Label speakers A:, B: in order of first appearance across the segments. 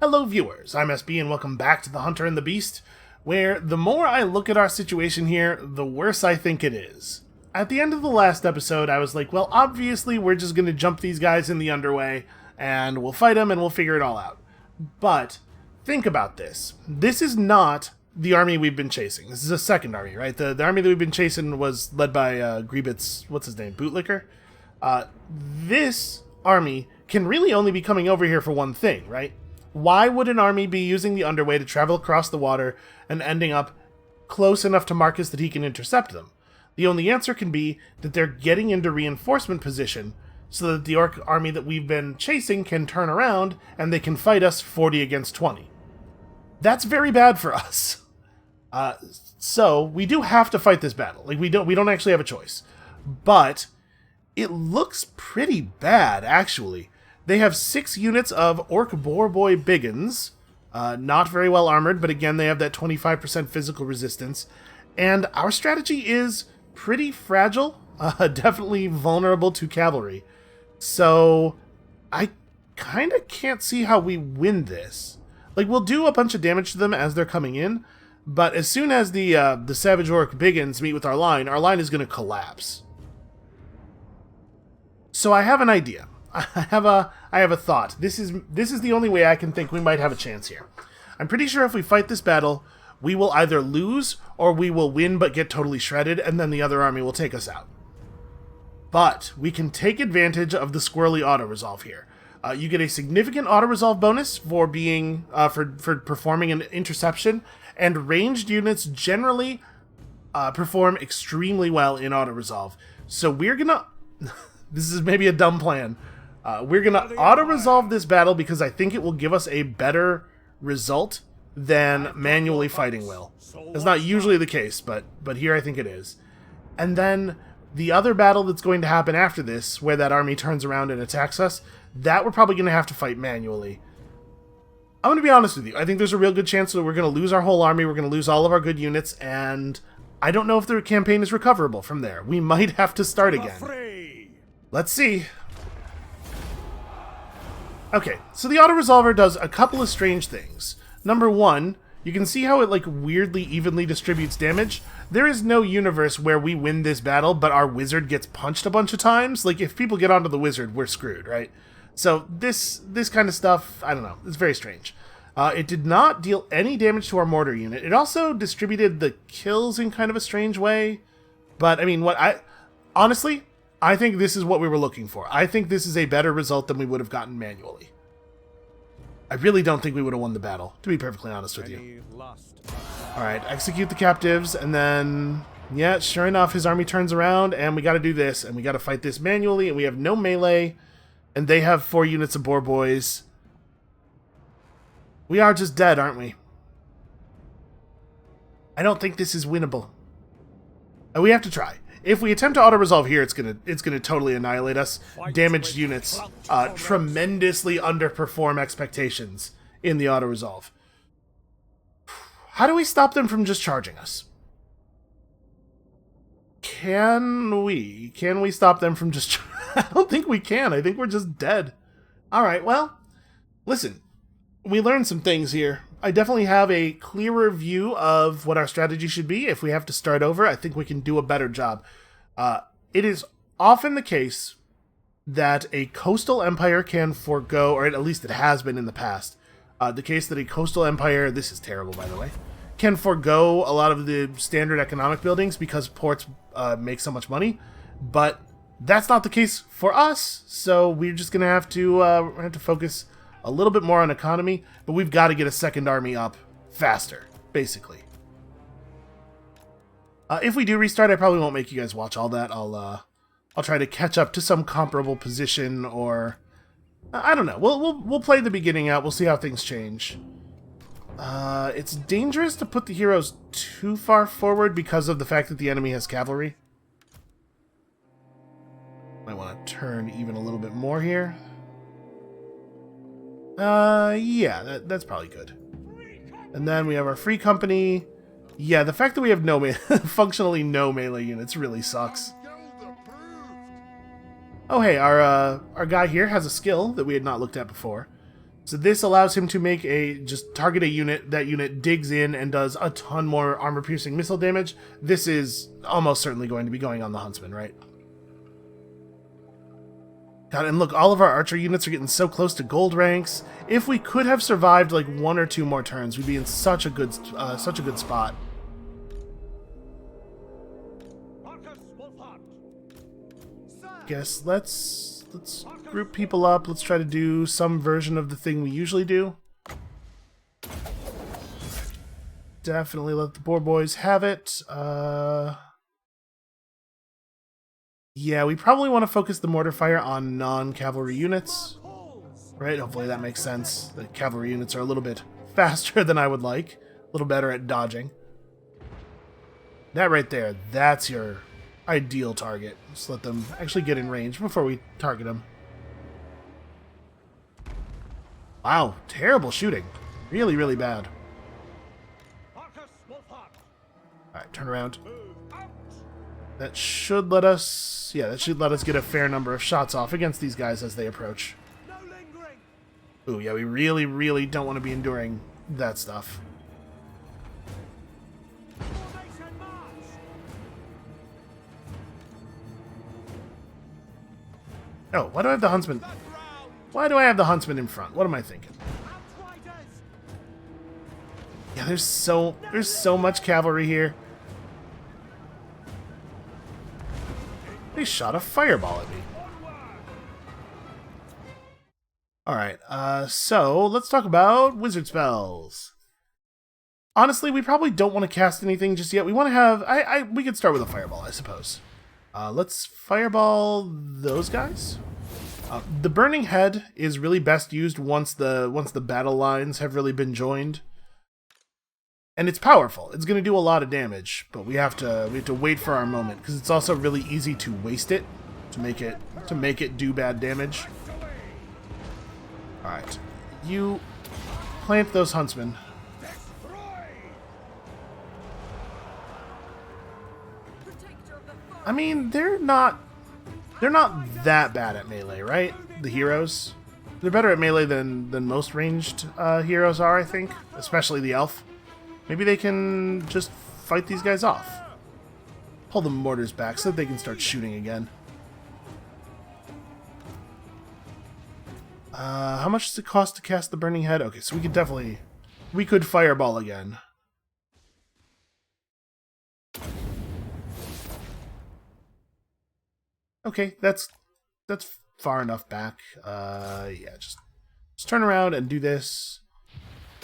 A: Hello viewers, I'm SB and welcome back to The Hunter and the Beast, where the more I look at our situation here, the worse I think it is. At the end of the last episode, I was like, well, obviously we're just going to jump these guys in the underway, and we'll fight them and we'll figure it all out. But, think about this. This is not the army we've been chasing. This is a second army, right? The army that we've been chasing was led by Griebit's, what's his name, Bootlicker? This army can really only be coming over here for one thing, right? Why would an army be using the underway to travel across the water and ending up close enough to Marcus that he can intercept them? The only answer can be that they're getting into reinforcement position so that the orc army that we've been chasing can turn around and they can fight us 40 against 20. That's very bad for us. So we do have to fight this battle. Like we don't actually have a choice. But it looks pretty bad, actually. They have 6 units of Orc Boarboy Biggins, not very well armored, but again, they have that 25% physical resistance. And our strategy is pretty fragile, definitely vulnerable to cavalry. So I kind of can't see how we win this. Like, we'll do a bunch of damage to them as they're coming in, but as soon as the Savage Orc Biggins meet with our line is going to collapse. So I have an idea. I have a thought. This is the only way I can think we might have a chance here. I'm pretty sure if we fight this battle, we will either lose or we will win but get totally shredded, and then the other army will take us out. But we can take advantage of the squirrely auto-resolve here. You get a significant auto-resolve bonus for being for performing an interception, and ranged units generally perform extremely well in auto-resolve. So we're gonna... this is maybe a dumb plan. We're going to auto-resolve this battle because I think it will give us a better result than manually fighting will. That's not usually the case, but here I think it is. And then the other battle that's going to happen after this, where that army turns around and attacks us, that we're probably going to have to fight manually. I'm going to be honest with you. I think there's a real good chance that we're going to lose our whole army, we're going to lose all of our good units, and I don't know if the campaign is recoverable from there. We might have to start again. Let's see. Okay, so the auto-resolver does a couple of strange things. Number one, you can see how it like weirdly evenly distributes damage. There is no universe where we win this battle, but our wizard gets punched a bunch of times. Like, if people get onto the wizard, we're screwed, right? So this kind of stuff, I don't know, it's very strange. It did not deal any damage to our mortar unit. It also distributed the kills in kind of a strange way. But, I mean, honestly, I think this is what we were looking for. I think this is a better result than we would have gotten manually. I really don't think we would have won the battle, to be perfectly honest with you. Alright, execute the captives, and then... yeah, sure enough, his army turns around, and we gotta do this, and we gotta fight this manually, and we have no melee, and they have 4 units of boar boys. We are just dead, aren't we? I don't think this is winnable. And we have to try. If we attempt to auto-resolve here, it's gonna totally annihilate us. Damaged units tremendously underperform expectations in the auto-resolve. How do we stop them from just charging us? Can we stop them from just... I don't think we can. I think we're just dead. Alright, well, listen. We learned some things here. I definitely have a clearer view of what our strategy should be. If we have to start over, I think we can do a better job. It is often the case that a coastal empire can forego, or at least it has been in the past, the case that a coastal empire, this is terrible by the way, can forego a lot of the standard economic buildings because ports make so much money, but that's not the case for us, so we're just going to have to focus a little bit more on economy, but we've got to get a second army up faster, basically. If we do restart, I probably won't make you guys watch all that. I'll try to catch up to some comparable position, or I don't know. We'll play the beginning out. We'll see how things change. It's dangerous to put the heroes too far forward because of the fact that the enemy has cavalry. Might want to turn even a little bit more here. Yeah, that's probably good. And then we have our free company. Yeah, the fact that we have functionally no melee units really sucks. Oh hey, our guy here has a skill that we had not looked at before. So this allows him to make just target a unit, that unit digs in and does a ton more armor-piercing missile damage. This is almost certainly going to be going on the Huntsman, right? God, and look, all of our archer units are getting so close to gold ranks. If we could have survived like 1 or 2 more turns, we'd be in such a good spot. Guess let's group people up. Let's try to do some version of the thing we usually do. Definitely let the boar boys have it. Yeah, we probably want to focus the mortar fire on non-cavalry units. Right? Hopefully that makes sense. The cavalry units are a little bit faster than I would like. A little better at dodging. That right there, that's your ideal target. Just let them actually get in range before we target them. Wow, terrible shooting. Really, really bad. Alright, turn around. That should let us... yeah, that should let us get a fair number of shots off against these guys as they approach. Ooh, yeah, we really, really don't want to be enduring that stuff. Oh, why do I have the Huntsman? Why do I have the Huntsman in front? What am I thinking? Yeah, there's so much cavalry here. They shot a fireball at me. Alright, so let's talk about wizard spells. Honestly, we probably don't want to cast anything just yet. We want to have... we could start with a fireball, I suppose. Let's fireball those guys. The burning head is really best used once the battle lines have really been joined. And it's powerful. It's going to do a lot of damage, but we have to wait for our moment because it's also really easy to waste it to make it do bad damage. All right, you plant those huntsmen. I mean, they're not that bad at melee, right? The heroes, they're better at melee than most ranged heroes are, I think, especially the elf. Maybe they can just fight these guys off. Pull the mortars back so that they can start shooting again. How much does it cost to cast the burning head? Okay, so we could fireball again. Okay, that's far enough back. Yeah, just turn around and do this.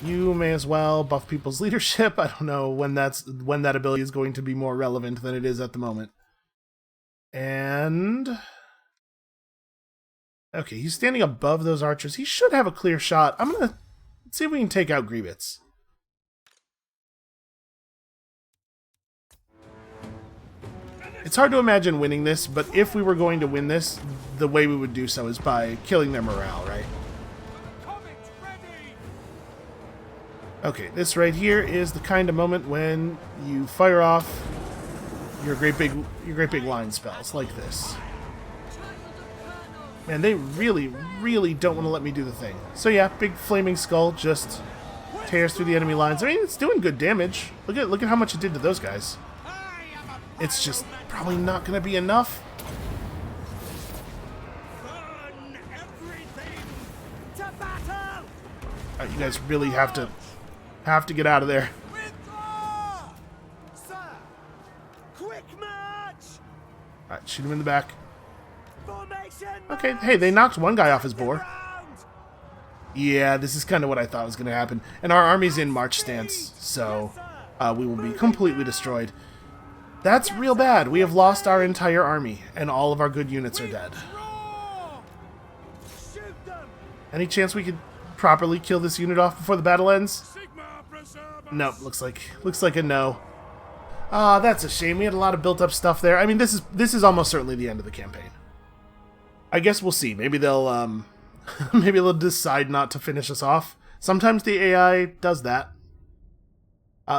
A: You may as well buff people's leadership. I don't know when that ability is going to be more relevant than it is at the moment. And okay, he's standing above those archers. He should have a clear shot. I'm gonna see if we can take out Grievous. It's hard to imagine winning this, but if we were going to win this, the way we would do so is by killing their morale, right? Okay, this right here is the kind of moment when you fire off your great big line spells like this. Man, they really, really don't want to let me do the thing. So yeah, big flaming skull just tears through the enemy lines. I mean, it's doing good damage. Look at how much it did to those guys. It's just probably not going to be enough. You guys really have to get out of there. Alright, shoot him in the back. Okay, hey, they knocked one guy off his boar. Yeah, this is kind of what I thought was going to happen. And our army's in march stance, so we will be completely destroyed. That's real bad. We have lost our entire army, and all of our good units are dead. Any chance we could properly kill this unit off before the battle ends? Nope, looks like a no. Ah, that's a shame. We had a lot of built-up stuff there. I mean, this is almost certainly the end of the campaign. I guess we'll see. Maybe they'll maybe they'll decide not to finish us off. Sometimes the AI does that.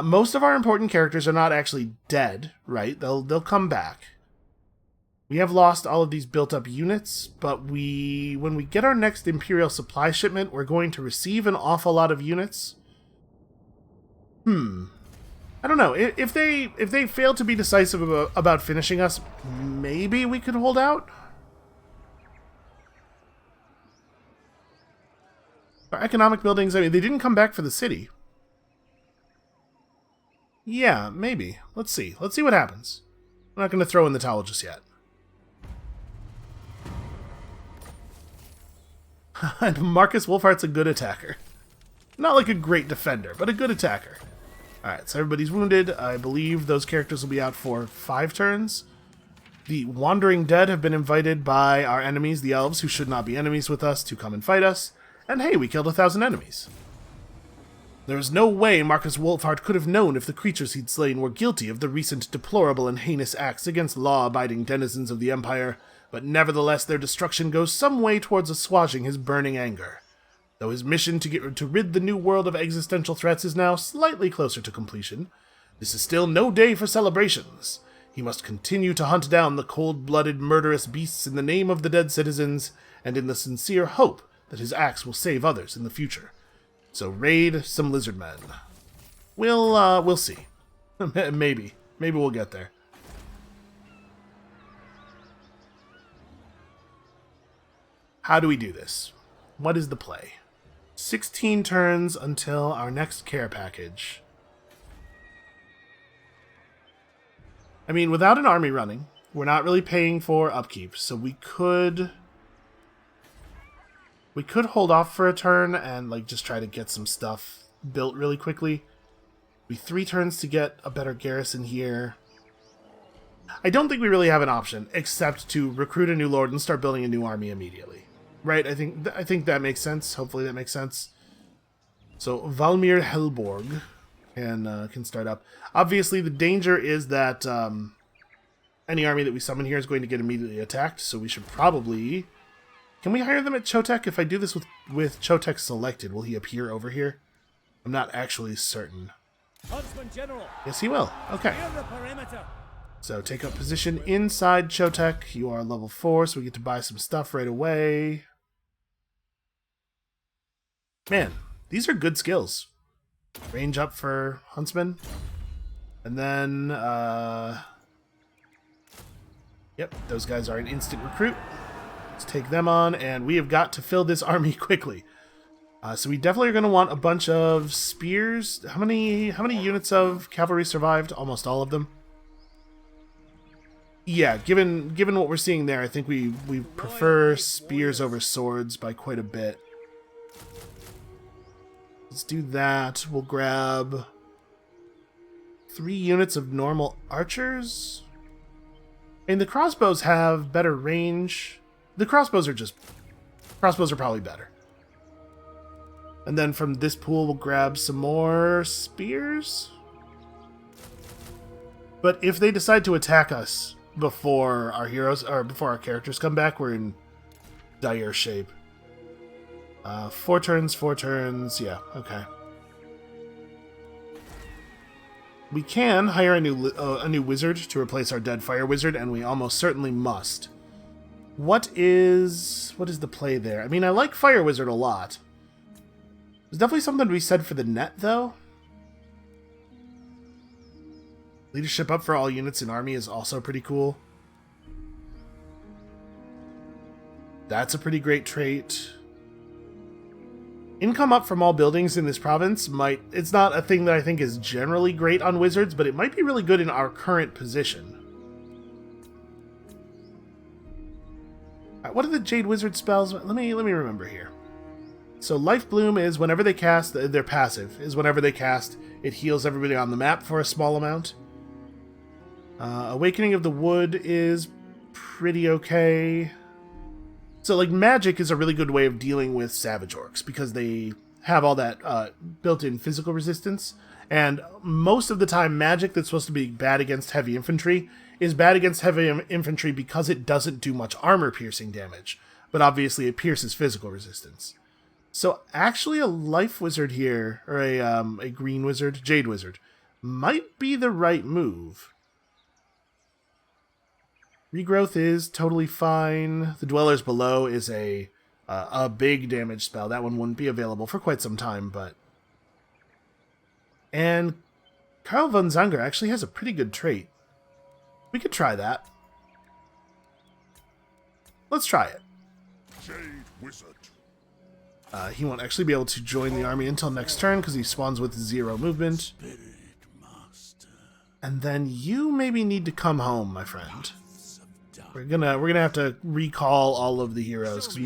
A: Most of our important characters are not actually dead, right? They'll come back. We have lost all of these built-up units, but when we get our next Imperial supply shipment, we're going to receive an awful lot of units. I don't know. If they fail to be decisive about finishing us, maybe we could hold out? Our economic buildings, I mean, they didn't come back for the city. Yeah, maybe. Let's see. Let's see what happens. I'm not going to throw in the towel just yet. And Marcus Wolfhart's a good attacker. Not like a great defender, but a good attacker. Alright, so everybody's wounded. I believe those characters will be out for 5 turns. The Wandering Dead have been invited by our enemies, the elves, who should not be enemies with us, to come and fight us. And hey, we killed 1,000 enemies. There is no way Marcus Wolfhart could have known if the creatures he'd slain were guilty of the recent deplorable and heinous acts against law-abiding denizens of the Empire, but nevertheless their destruction goes some way towards assuaging his burning anger. Though his mission to rid the new world of existential threats is now slightly closer to completion, this is still no day for celebrations. He must continue to hunt down the cold-blooded, murderous beasts in the name of the dead citizens, and in the sincere hope that his acts will save others in the future. So raid some lizard men. We'll see. Maybe we'll get there. How do we do this? What is the play? 16 turns until our next care package. I mean, without an army running, we're not really paying for upkeep, so we could hold off for a turn and like just try to get some stuff built really quickly. Be 3 turns to get a better garrison here. I don't think we really have an option except to recruit a new lord and start building a new army immediately. Right? I think that makes sense. Hopefully that makes sense. So Valmir Helborg can start up. Obviously the danger is that any army that we summon here is going to get immediately attacked, so we should probably... Can we hire them at Chotek? If I do this with Chotek selected, will he appear over here? I'm not actually certain.
B: General.
A: Yes, he will. Okay. So take up position inside Chotek. You are level 4, so we get to buy some stuff right away. Man, these are good skills. Range up for Huntsman. And then, yep, those guys are an instant recruit. Let's take them on, and we have got to fill this army quickly. So we definitely are going to want a bunch of spears. How many units of cavalry survived? Almost all of them. Yeah, given what we're seeing there, I think we prefer spears over swords by quite a bit. Let's do that. We'll grab 3 units of normal archers. And the crossbows have better range. The crossbows are probably better. And then from this pool, we'll grab some more spears. But if they decide to attack us before our heroes, or before our characters come back, we're in dire shape. 4 turns, yeah, okay. We can hire a new wizard to replace our dead fire wizard, and we almost certainly must. What is the play there? I mean, I like fire wizard a lot. There's definitely something to be said for the net, though. Leadership up for all units in army is also pretty cool. That's a pretty great trait. Income up from all buildings in this province it's not a thing that I think is generally great on wizards, but it might be really good in our current position. What are the Jade Wizard spells? Let me remember here. So Life Bloom is whenever they cast, their passive is whenever they cast, it heals everybody on the map for a small amount. Awakening of the Wood is pretty okay. So, like, magic is a really good way of dealing with Savage Orcs, because they have all that built-in physical resistance, and most of the time magic that's supposed to be bad against heavy infantry is bad against heavy infantry because it doesn't do much armor-piercing damage, but obviously it pierces physical resistance. So, actually a Life Wizard here, or a Green Wizard, Jade Wizard, might be the right move. Regrowth is totally fine. The Dwellers Below is a big damage spell. That one wouldn't be available for quite some time, but... And Karl von Zanger actually has a pretty good trait. We could try that. Let's try it.
B: Jade Wizard.
A: He won't actually be able to join the army until next turn because he spawns with 0 movement.
B: Spirit Master.
A: And then you maybe need to come home, my friend. We're gonna have to recall all of the heroes because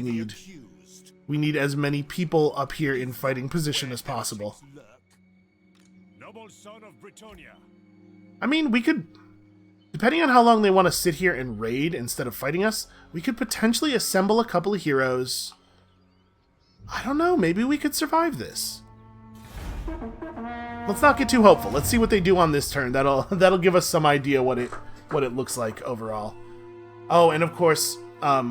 A: we need as many people up here in fighting position as possible.
B: Noble son of Britannia.
A: I mean, we could, depending on how long they want to sit here and raid instead of fighting us, we could potentially assemble a couple of heroes. I don't know, maybe we could survive this. Let's not get too hopeful. Let's see what they do on this turn. That'll give us some idea what it looks like overall. Oh, and of course,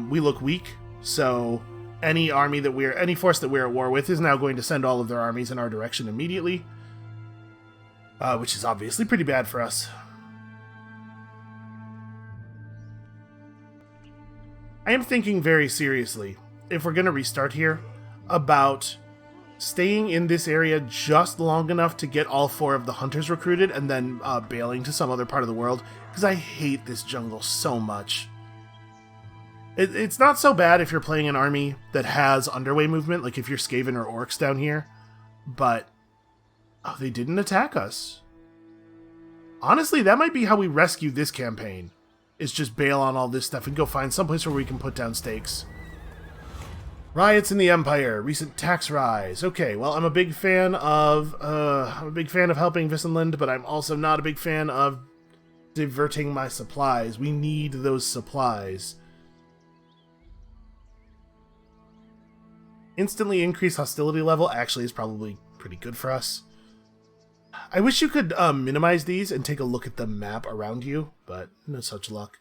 A: we look weak, so any force that we're at war with is now going to send all of their armies in our direction immediately, which is obviously pretty bad for us. I am thinking very seriously, if we're going to restart here, about staying in this area just long enough to get all 4 of the hunters recruited and then bailing to some other part of the world, because I hate this jungle so much. It's not so bad if you're playing an army that has underway movement, like if you're Skaven or Orcs down here, but they didn't attack us. Honestly, that might be how we rescue this campaign, is just bail on all this stuff and go find someplace where we can put down stakes. Riots in the Empire, recent tax rise. Okay, well, I'm a big fan of helping Wissenland, but I'm also not a big fan of diverting my supplies. We need those supplies. Instantly increase hostility level actually is probably pretty good for us. I wish you could minimize these and take a look at the map around you, but no such luck.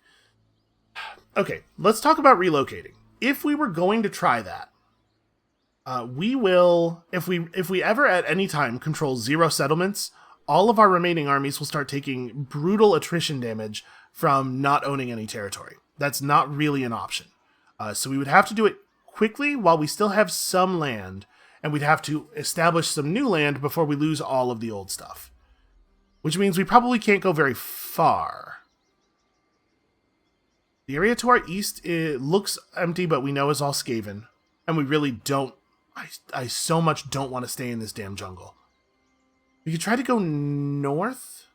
A: Okay, let's talk about relocating. If we were going to try that, we will, if we ever at any time control 0 settlements, all of our remaining armies will start taking brutal attrition damage from not owning any territory. That's not really an option. So we would have to do it quickly while we still have some land, and we'd have to establish some new land before we lose all of the old stuff. Which means we probably can't go very far. The area to our east, it looks empty, but we know is all Skaven. And we really don't... I so much don't want to stay in this damn jungle. We could try to go north,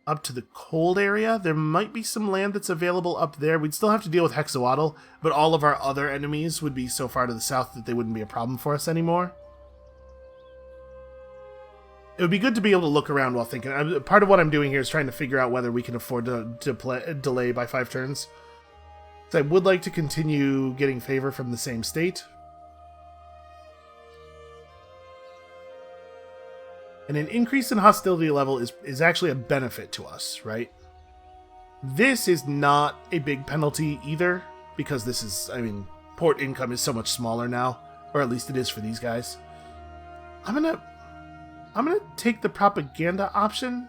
A: up to the cold area. There might be some land that's available up there. We'd still have to deal with Hexawatl, but all of our other enemies would be so far to the south that they wouldn't be a problem for us anymore. It would be good to be able to look around while thinking. Part of what I'm doing here is trying to figure out whether we can afford to delay by 5 turns. So I would like to continue getting favor from the same state. And an increase in hostility level is actually a benefit to us, right? This is not a big penalty either, because this is, I mean, port income is so much smaller now, or at least it is for these guys. I'm gonna take the propaganda option.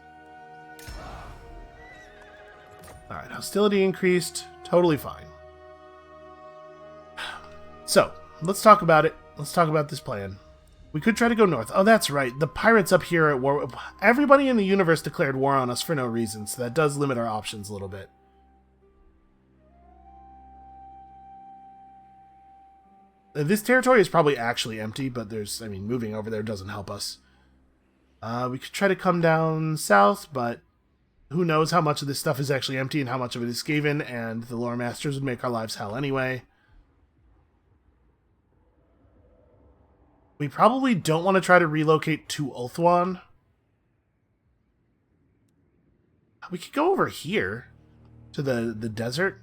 A: Alright, hostility increased, totally fine. So, let's talk about it. Let's talk about this plan. We could try to go north. Oh, that's right. The pirates up here at war... Everybody in the universe declared war on us for no reason, so that does limit our options a little bit. This territory is probably actually empty, but there's... I mean, moving over there doesn't help us. We could try to come down south, but who knows how much of this stuff is actually empty and how much of it is Skaven, and the lore masters would make our lives hell anyway. We probably don't want to try to relocate to Ulthuan. We could go over here to the desert.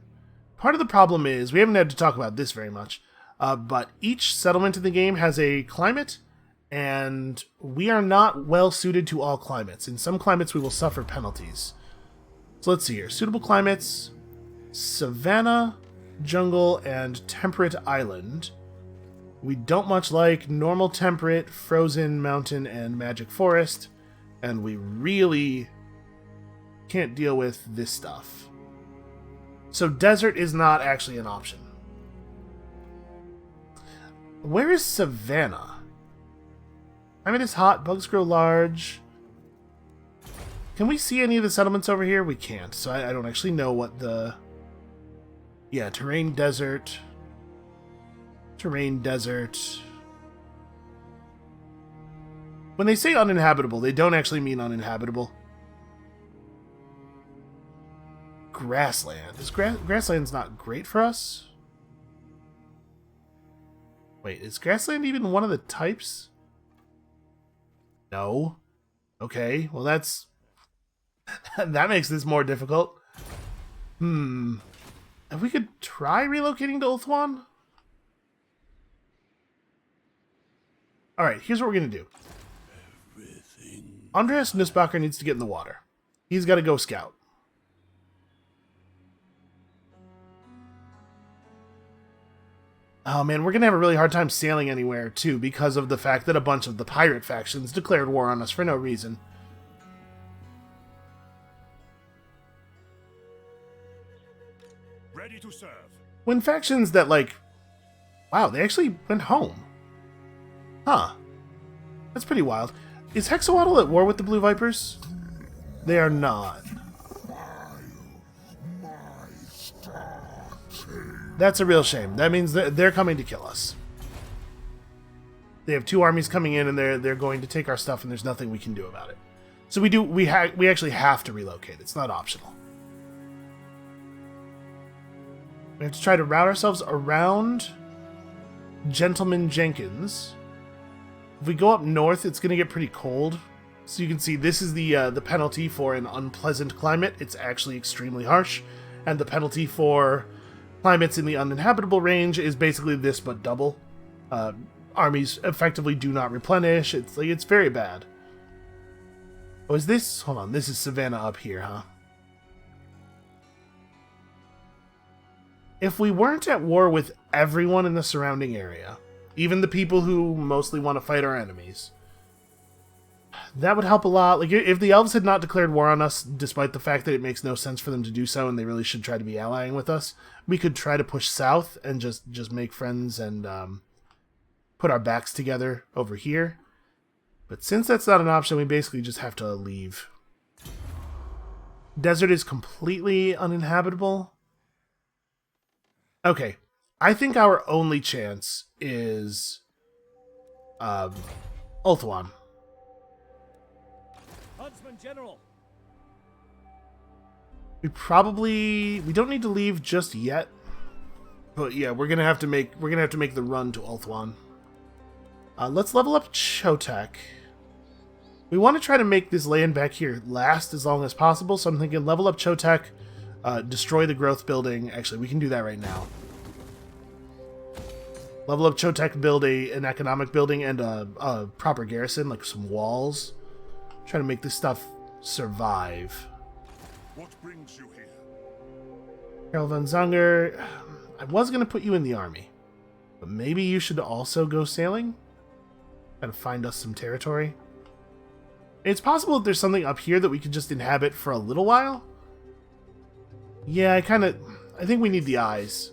A: Part of the problem is, we haven't had to talk about this very much, but each settlement in the game has a climate, and we are not well suited to all climates. In some climates, we will suffer penalties. So let's see here. Suitable climates: savanna, jungle, and temperate island. We don't much like normal temperate, frozen, mountain, and magic forest, and we really can't deal with this stuff. So desert is not actually an option. Where is Savannah? I mean, it's hot. Bugs grow large. Can we see any of the settlements over here? We can't, so I don't actually know what the... Yeah, terrain desert. Terrain desert. When they say uninhabitable, they don't actually mean uninhabitable. Grassland. Grassland's not great for us? Wait, is grassland even one of the types? No. Okay, well that's... that makes this more difficult. If we could try relocating to Ulthuan? Alright, here's what we're gonna do. Andreas Nussbacher needs to get in the water. He's got to go scout. Oh man, we're going to have a really hard time sailing anywhere, too, because of the fact that a bunch of the pirate factions declared war on us for no reason.
B: Ready to serve.
A: When factions that, like... Wow, they actually went home. Huh. That's pretty wild. Is Hexawaddle at war with the Blue Vipers? They are not. That's a real shame. That means they're coming to kill us. They have 2 armies coming in, and they're going to take our stuff, and there's nothing we can do about it. So we actually have to relocate. It's not optional. We have to try to route ourselves around Gentleman Jenkins. If we go up north, it's going to get pretty cold. So you can see this is the penalty for an unpleasant climate. It's actually extremely harsh. And the penalty for climates in the uninhabitable range is basically this, but double. Armies effectively do not replenish. It's very bad. Oh, is this... Hold on, this is Savannah up here, huh? If we weren't at war with everyone in the surrounding area, even the people who mostly want to fight our enemies, that would help a lot. Like, if the elves had not declared war on us, despite the fact that it makes no sense for them to do so, and they really should try to be allying with us, we could try to push south and just make friends and put our backs together over here. But since that's not an option, we basically just have to leave. Desert is completely uninhabitable. Okay, I think our only chance is Ulthuan.
B: Huntsman General.
A: We don't need to leave just yet. But yeah, we're gonna have to make the run to Ulthuan. Let's level up Chotek. We want to try to make this land back here last as long as possible, so I'm thinking level up Chotek, destroy the growth building. Actually, we can do that right now. Level up Chotek, build an economic building and a proper garrison, like some walls. Try to make this stuff survive.
B: What brings you here?
A: Karl von Zanger, I was going to put you in the army, but maybe you should also go sailing? Try to find us some territory. It's possible that there's something up here that we could just inhabit for a little while. Yeah, I think we need the eyes.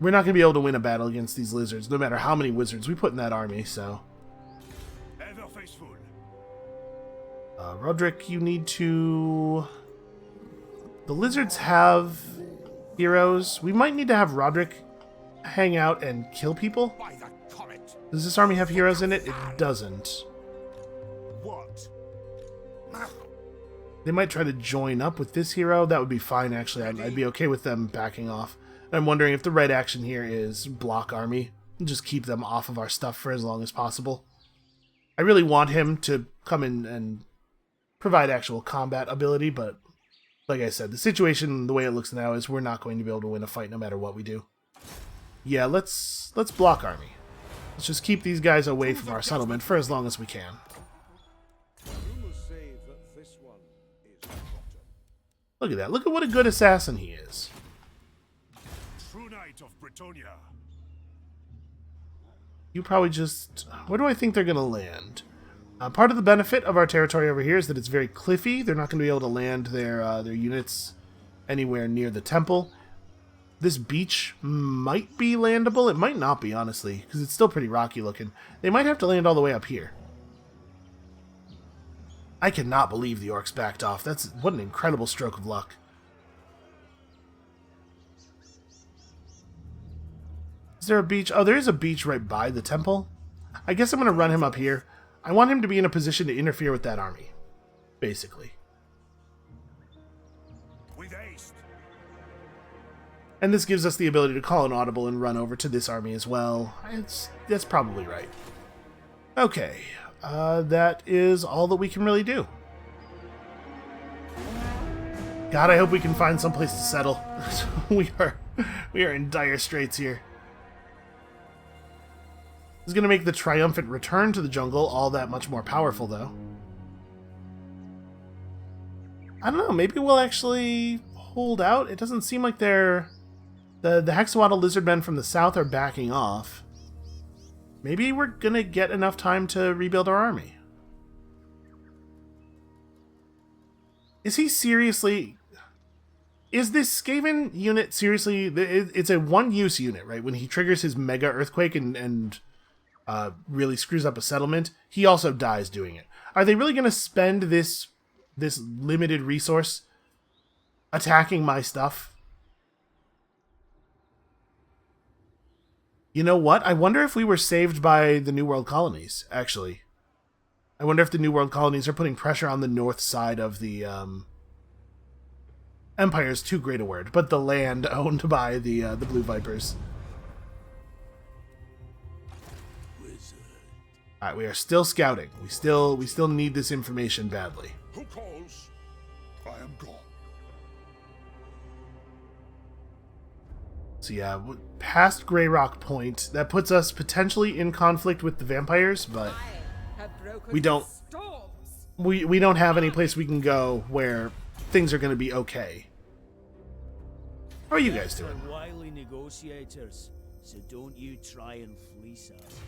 A: We're not going to be able to win a battle against these lizards, no matter how many wizards we put in that army, so...
B: Ever faithful.
A: Roderick, you need to... The lizards have heroes. We might need to have Roderick hang out and kill people.
B: By the comet.
A: Does this army have heroes in it? It doesn't.
B: What?
A: They might try to join up with this hero. That would be fine, actually. I'd be okay with them backing off. I'm wondering if the right action here is block army. And just keep them off of our stuff for as long as possible. I really want him to come in and provide actual combat ability, but like I said, the situation, the way it looks now, is we're not going to be able to win a fight no matter what we do. Yeah, let's block army. Let's just keep these guys away from our settlement for as long as we can. Look at that. Look at what a good assassin he is.
B: True knight of Britonia.
A: You probably just... Where do I think they're going to land? Part of the benefit of our territory over here is that it's very cliffy. They're not going to be able to land their units anywhere near the temple. This beach might be landable. It might not be, honestly, because it's still pretty rocky looking. They might have to land all the way up here. I cannot believe the orcs backed off. What an incredible stroke of luck. Is there a beach? Oh, there is a beach right by the temple. I guess I'm going to run him up here. I want him to be in a position to interfere with that army, basically.
B: With haste.
A: And this gives us the ability to call an audible and run over to this army as well. That's probably right. Okay, that is all that we can really do. God, I hope we can find some place to settle. we are in dire straits here. This is going to make the triumphant return to the jungle all that much more powerful, though. I don't know, maybe we'll actually hold out. It doesn't seem like the Hexawaddle lizardmen from the south are backing off. Maybe we're going to get enough time to rebuild our army. Is he seriously... Is this Skaven unit seriously... It's a one-use unit, right? When he triggers his Mega Earthquake and really screws up a settlement, he also dies doing it. Are they really going to spend this limited resource attacking my stuff? You know what? I wonder if we were saved by the New World colonies, actually. I wonder if the New World colonies are putting pressure on the north side of the... Empire is too great a word, but the land owned by the Blue Vipers. Alright, we are still scouting. We still need this information badly.
B: Who calls? I am gone.
A: So yeah, past Grey Rock Point, that puts us potentially in conflict with the vampires, but we don't have any place we can go where things are going to be okay. How are you guys doing?
C: Wily negotiators, so don't you try and fleece us.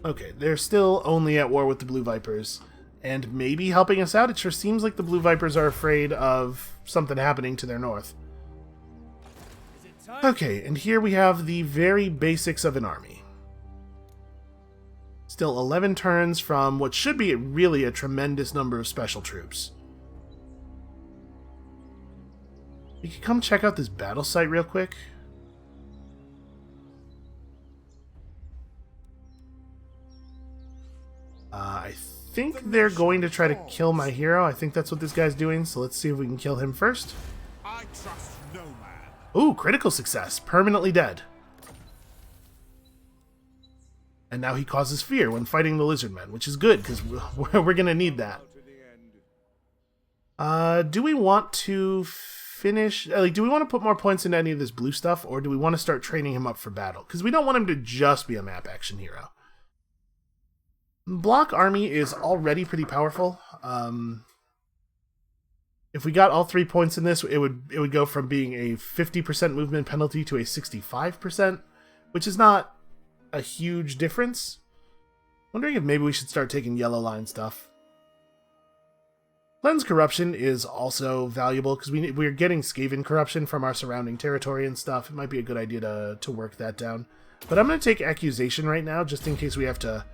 A: Okay, they're still only at war with the Blue Vipers, and maybe helping us out. It sure seems like the Blue Vipers are afraid of something happening to their north. Okay, and here we have the very basics of an army. Still 11 turns from what should be really a tremendous number of special troops. We could come check out this battle site real quick. I think they're going to try to kill my hero. I think that's what this guy's doing, so let's see if we can kill him first.
B: I trust no man.
A: Ooh, critical success. Permanently dead. And now he causes fear when fighting the lizardmen, which is good, because we're going to need that. Do we want to finish... do we want to put more points into any of this blue stuff, or do we want to start training him up for battle? Because we don't want him to just be a map action hero. Block army is already pretty powerful. If we got all 3 points in this, it would go from being a 50% movement penalty to a 65%, which is not a huge difference. Wondering if maybe we should start taking yellow line stuff. Lens corruption is also valuable because we're getting Skaven corruption from our surrounding territory and stuff. It might be a good idea to work that down. But I'm going to take accusation right now, just in case we have to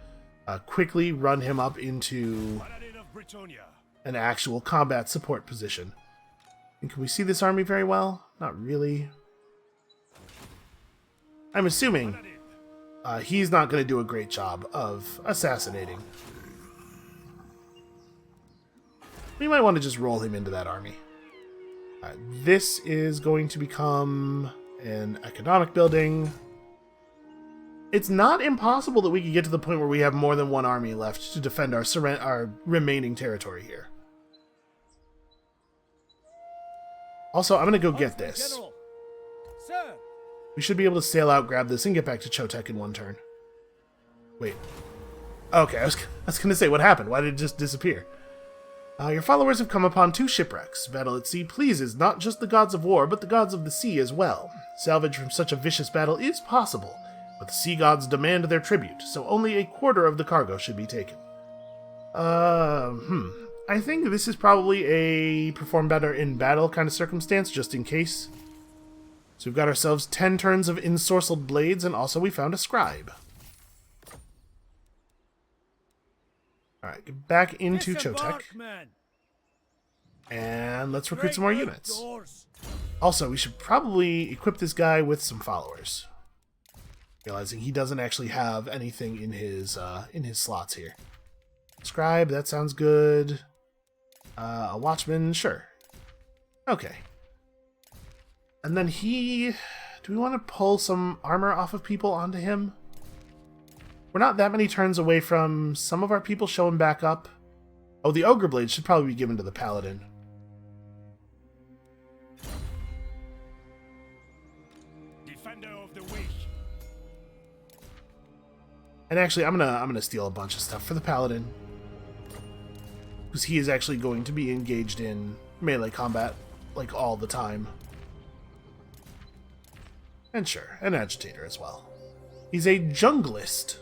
A: quickly run him up into an actual combat support position. And can we see this army very well? Not really. I'm assuming he's not going to do a great job of assassinating. We might want to just roll him into that army. This is going to become an economic building. It's not impossible that we could get to the point where we have more than one army left to defend our remaining territory here. Also, I'm going to go get this.
C: Sir.
A: We should be able to sail out, grab this, and get back to Chotek in one turn. Wait. Okay, I was going to say, what happened? Why did it just disappear? Your followers have come upon 2 shipwrecks. Battle at sea pleases not just the gods of war, but the gods of the sea as well. Salvage from such a vicious battle is possible, but the sea gods demand their tribute, so only a quarter of the cargo should be taken. I think this is probably a perform better in battle kind of circumstance, just in case. So we've got ourselves 10 turns of ensorcelled blades, and also we found a scribe. Alright, get back into Chotek. And let's recruit some more units. Also, we should probably equip this guy with some followers. Realizing he doesn't actually have anything in his slots here. Scribe, that sounds good. A watchman, sure. Okay. And then do we want to pull some armor off of people onto him? We're not that many turns away from some of our people showing back up. Oh, the Ogre Blade should probably be given to the Paladin.
B: Defender of the weak.
A: And actually, I'm gonna steal a bunch of stuff for the Paladin. Because he is actually going to be engaged in melee combat, like, all the time. And sure, an agitator as well. He's a junglist.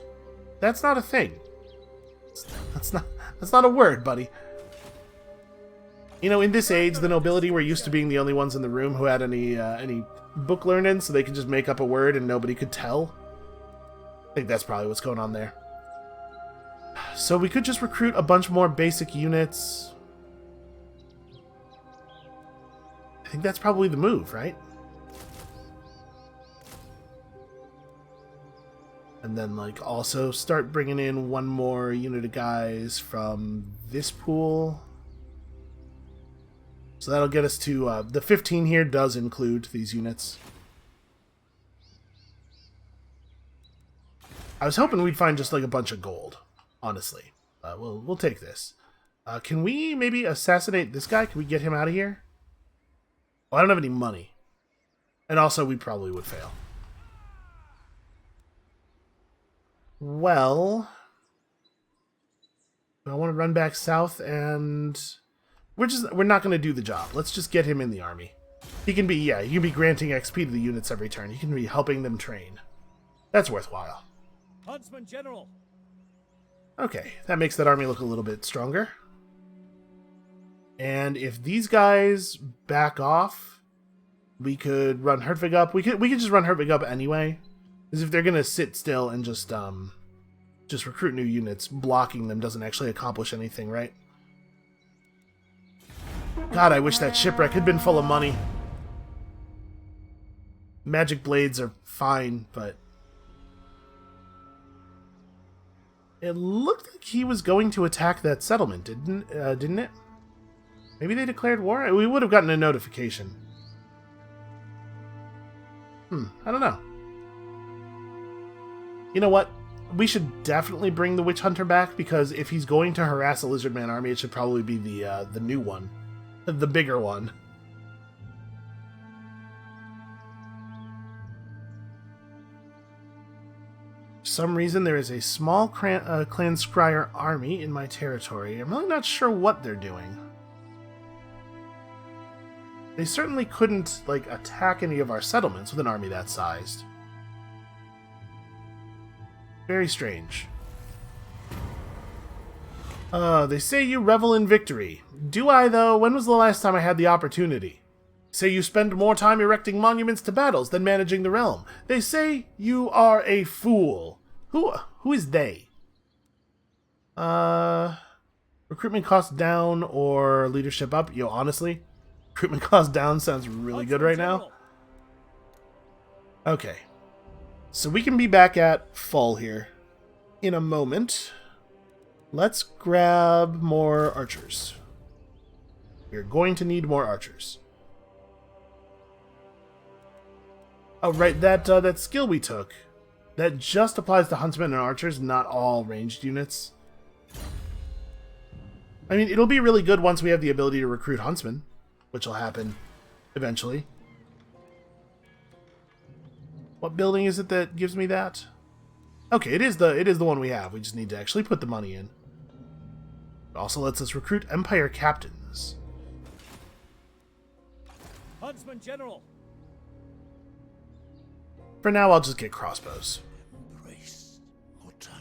A: That's not a thing. That's not a word, buddy. You know, in this age, the nobility were used to being the only ones in the room who had any book learning, so they could just make up a word and nobody could tell. I think that's probably what's going on there. So we could just recruit a bunch more basic units. I think that's probably the move, right? And then, like, also start bringing in one more unit of guys from this pool. So that'll get us to, the 15 here does include these units. I was hoping we'd find just, like, a bunch of gold, honestly. We'll take this. Can we maybe assassinate this guy? Can we get him out of here? Well, I don't have any money. And also, we probably would fail. Well, I want to run back south, and we're not going to do the job. Let's just get him in the army. He can be granting XP to the units every turn. He can be helping them train. That's worthwhile.
C: Huntsman General.
A: Okay, that makes that army look a little bit stronger. And if these guys back off, we could run Hertwig up. We could just run Hertwig up anyway. Because if they're going to sit still and just recruit new units, blocking them doesn't actually accomplish anything, right? God, I wish that shipwreck had been full of money. Magic blades are fine, but it looked like he was going to attack that settlement, didn't it? Maybe they declared war? We would have gotten a notification. I don't know. You know what? We should definitely bring the Witch Hunter back, because if he's going to harass a Lizardman army, it should probably be the new one. The bigger one. For some reason, there is a small clan Scryer army in my territory. I'm really not sure what they're doing. They certainly couldn't, like, attack any of our settlements with an army that sized. Very strange. They say you revel in victory. Do I, though? When was the last time I had the opportunity? Say you spend more time erecting monuments to battles than managing the realm. They say you are a fool. Who is they? Recruitment cost down or leadership up? Yo, honestly, recruitment cost down sounds really good right now. Okay. So we can be back at full here in a moment. Let's grab more archers. We're going to need more archers. Oh, right, that skill we took, that just applies to huntsmen and archers, not all ranged units. I mean, it'll be really good once we have the ability to recruit huntsmen, which will happen eventually. What building is it that gives me that? Okay, it is the one we have. We just need to actually put the money in. It also lets us recruit Empire captains.
C: Huntsman General.
A: For now, I'll just get crossbows.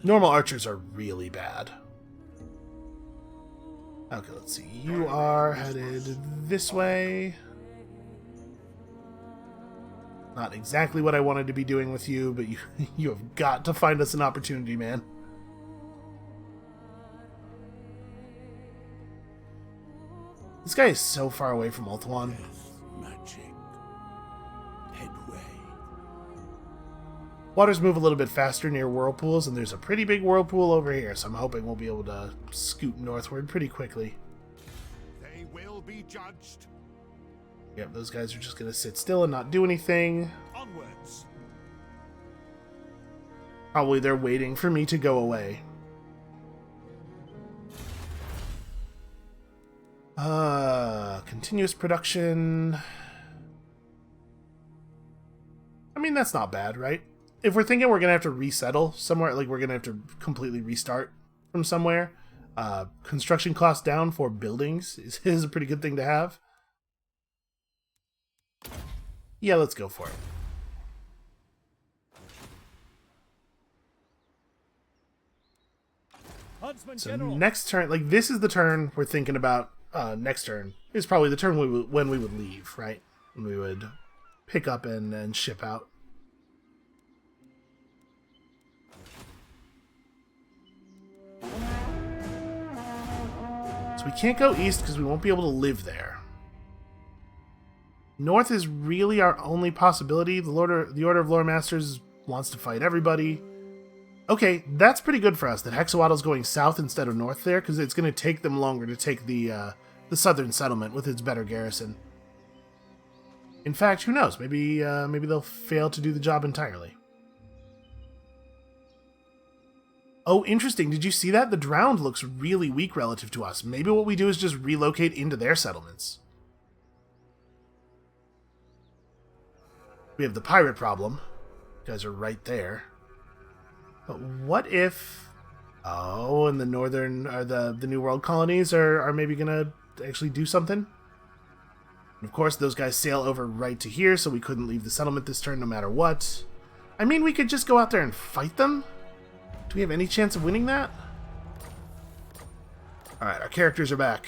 A: Normal archers are really bad. Okay, let's see. You are headed this way. Not exactly what I wanted to be doing with you, but you have got to find us an opportunity, man. This guy is so far away from Ulthuan.
B: Magic. Headway.
A: Waters move a little bit faster near whirlpools, and there's a pretty big whirlpool over here, so I'm hoping we'll be able to scoot northward pretty quickly.
B: They will be judged.
A: Yep, those guys are just going to sit still and not do anything.
B: Onwards.
A: Probably they're waiting for me to go away. Continuous production. I mean, that's not bad, right? If we're thinking we're going to have to resettle somewhere, like we're going to have to completely restart from somewhere, construction costs down for buildings is a pretty good thing to have. Yeah, let's go for it. So next turn, like this is the turn we're thinking about. Next turn is probably the turn when we would leave, right? When we would pick up and ship out. So we can't go east because we won't be able to live there. North is really our only possibility. The Order of Lore Masters wants to fight everybody. Okay, that's pretty good for us that Hexawaddle's going south instead of north there, because it's going to take them longer to take the southern settlement with its better garrison. In fact, who knows? Maybe they'll fail to do the job entirely. Oh, interesting. Did you see that? The Drowned looks really weak relative to us. Maybe what we do is just relocate into their settlements. We have the pirate problem. You guys are right there. But what if... Oh, and the northern... or the New World colonies are maybe going to actually do something? And of course, those guys sail over right to here, so we couldn't leave the settlement this turn no matter what. I mean, we could just go out there and fight them? Do we have any chance of winning that? Alright, our characters are back.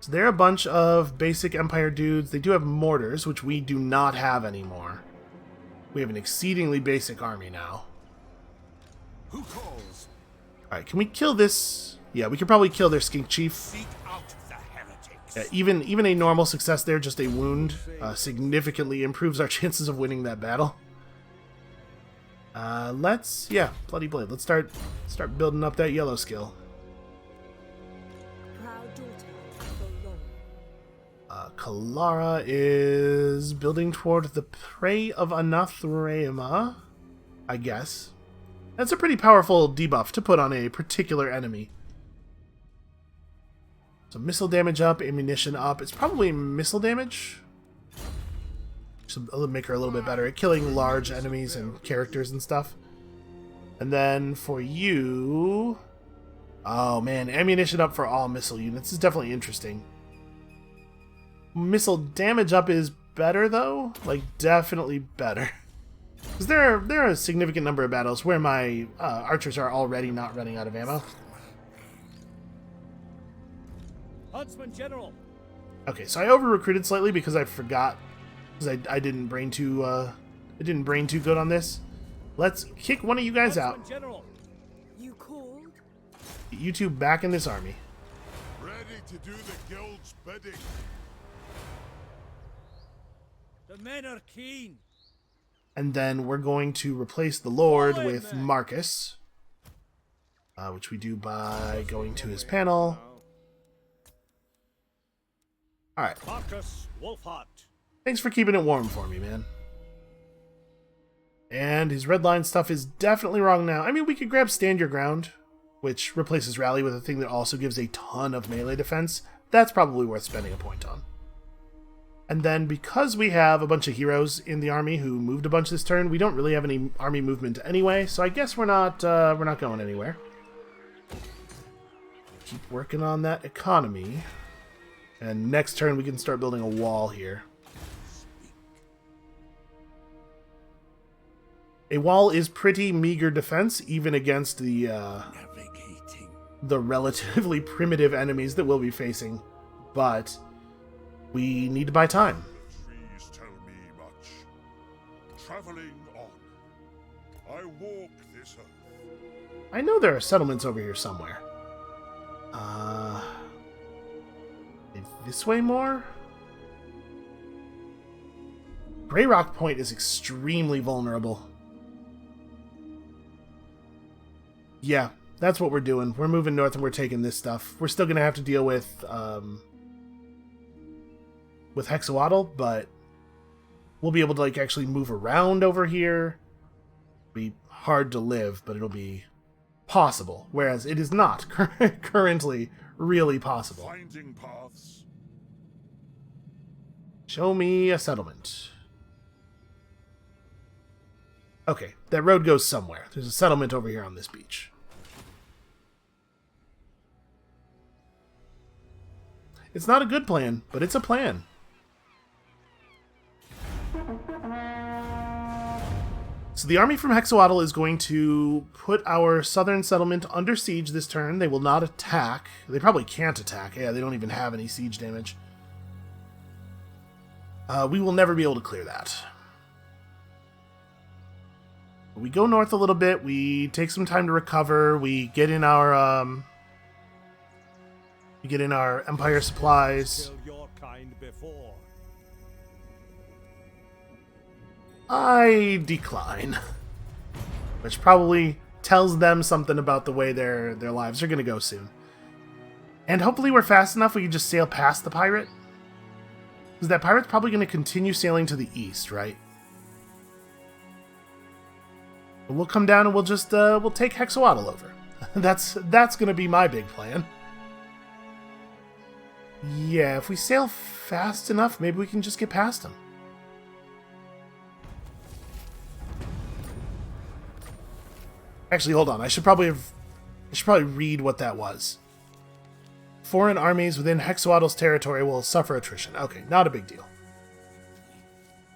A: So they're a bunch of basic Empire dudes. They do have mortars, which we do not have anymore. We have an exceedingly basic army now.
B: Who calls?
A: Alright, can we kill this? Yeah, we could probably kill their skink chief.
B: Seek out the heretics.
A: Yeah, even a normal success there, just a wound, significantly improves our chances of winning that battle. Yeah, Bloody Blade. Let's start building up that yellow skill. Kalara is building toward the Prey of Anathema, I guess. That's a pretty powerful debuff to put on a particular enemy. So missile damage up, ammunition up. It's probably missile damage. So it'll make her a little bit better at killing large enemies and characters and stuff. And then for you... Oh man, ammunition up for all missile units is definitely interesting. Missile damage up is better, though. Like, definitely better. Because there are a significant number of battles where my archers are already not running out of ammo.
C: Huntsman General.
A: Okay, so I over-recruited slightly because I forgot. Because I didn't brain too good on this. Let's kick one of you guys out.
C: Huntsman General.
D: You called?
A: Get you two back in this army.
B: Ready to do the guild's bidding.
C: The men are keen.
A: And then we're going to replace the Lord with Marcus. Which we do by going to his panel. Alright.
C: Marcus Wolfhart.
A: Thanks for keeping it warm for me, man. And his red line stuff is definitely wrong now. I mean, we could grab Stand Your Ground, which replaces Rally with a thing that also gives a ton of melee defense. That's probably worth spending a point on. And then because we have a bunch of heroes in the army who moved a bunch this turn, we don't really have any army movement anyway, so I guess we're not going anywhere. Keep working on that economy. And next turn we can start building a wall here. A wall is pretty meager defense, even against
B: Navigating.
A: the relatively primitive enemies that we'll be facing. But we need to buy time.
B: The trees tell me much. Traveling on. I walk this earth.
A: I know there are settlements over here somewhere. This way more? Grey Rock Point is extremely vulnerable. Yeah, that's what we're doing. We're moving north and we're taking this stuff. We're still going to have to deal with Hexawatl, but we'll be able to like actually move around over here. It'll be hard to live, but it'll be possible. Whereas it is not currently really possible.
B: Finding paths.
A: Show me a settlement. Okay, that road goes somewhere. There's a settlement over here on this beach. It's not a good plan, but it's a plan. So the army from Hexawatl is going to put our southern settlement under siege this turn. They will not attack. They probably can't attack. Yeah, they don't even have any siege damage. We will never be able to clear that. We go north a little bit. We take some time to recover. We get in our Empire supplies.
C: Kill your kind before.
A: I decline. Which probably tells them something about the way their lives are going to go soon. And hopefully we're fast enough we can just sail past the pirate. Because that pirate's probably going to continue sailing to the east, right? But we'll come down and we'll just we'll take Hexawatl over. That's going to be my big plan. Yeah, if we sail fast enough, maybe we can just get past him. Actually, hold on. I should probably read what that was. Foreign armies within Hexawatl's territory will suffer attrition. Okay, not a big deal.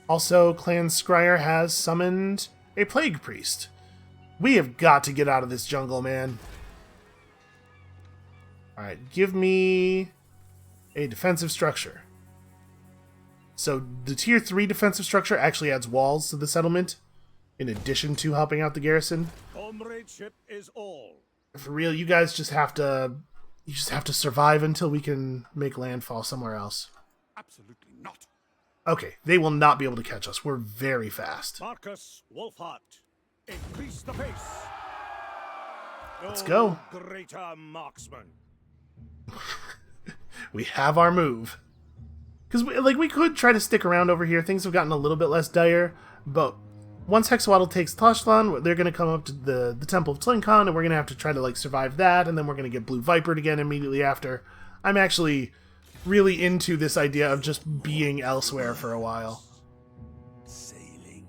A: Also, Clan Scryer has summoned a plague priest. We have got to get out of this jungle, man. Alright, give me a defensive structure. So the tier 3 defensive structure actually adds walls to the settlement, in addition to helping out the garrison.
C: Comradeship is all.
A: For real, you guys just have to survive until we can make landfall somewhere else.
B: Absolutely not.
A: Okay, they will not be able to catch us. We're very fast.
C: Marcus Wolfhart, increase the pace.
A: Let's
C: No
A: go.
C: Greater marksman.
A: We have our move. Because we could try to stick around over here. Things have gotten a little bit less dire, but once Hexawatl takes Toshlan, they're going to come up to the Temple of Tlinkon, and we're going to have to try to survive that, and then we're going to get Blue Vipered again immediately after. I'm actually really into this idea of just being elsewhere for a while.
B: Sailing.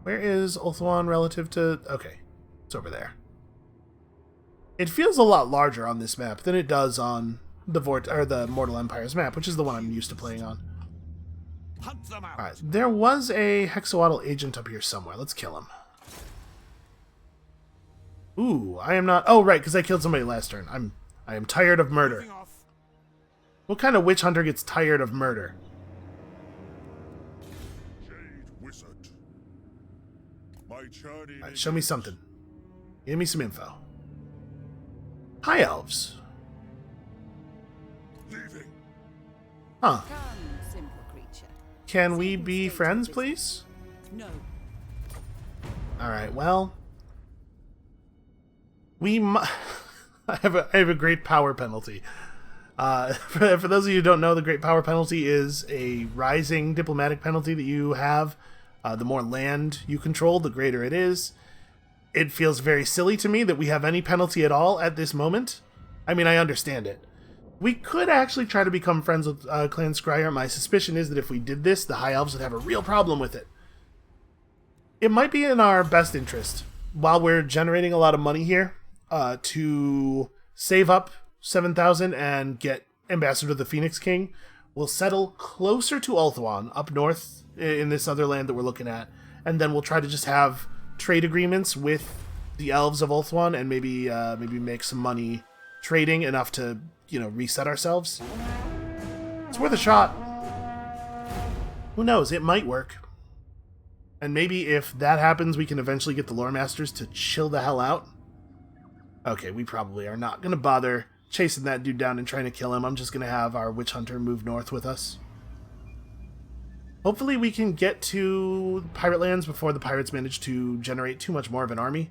A: Where is Ulthuan relative to... Okay, it's over there. It feels a lot larger on this map than it does on the Mortal Empires map, which is the one I'm used to playing on.
B: Hunt them out.
A: Alright, there was a Hexawatl agent up here somewhere. Let's kill him. Ooh, I am not... Oh, right, because I killed somebody last turn. I am tired of murder.
B: Moving off.
A: What kind of witch hunter gets tired of murder?
B: Jade Wizard. My journey.
A: Alright, show me something. Give me some info. High elves.
B: Leaving.
A: Huh.
D: Come, simple creature.
A: Can we be friends, please?
D: No.
A: Alright, well... I have a great power penalty. For those of you who don't know, the great power penalty is a rising diplomatic penalty that you have. The more land you control, the greater it is. It feels very silly to me that we have any penalty at all at this moment. I mean, I understand it. We could actually try to become friends with Clan Scryer. My suspicion is that if we did this, the High Elves would have a real problem with it. It might be in our best interest, while we're generating a lot of money here, to save up 7,000 and get Ambassador to the Phoenix King. We'll settle closer to Ulthuan, up north in this other land that we're looking at, and then we'll try to just have trade agreements with the elves of Ulthuan and maybe make some money trading enough to, you know, reset ourselves. It's worth a shot. Who knows? It might work. And maybe if that happens, we can eventually get the Lore Masters to chill the hell out. Okay, we probably are not going to bother chasing that dude down and trying to kill him. I'm just going to have our Witch Hunter move north with us. Hopefully we can get to Pirate Lands before the pirates manage to generate too much more of an army.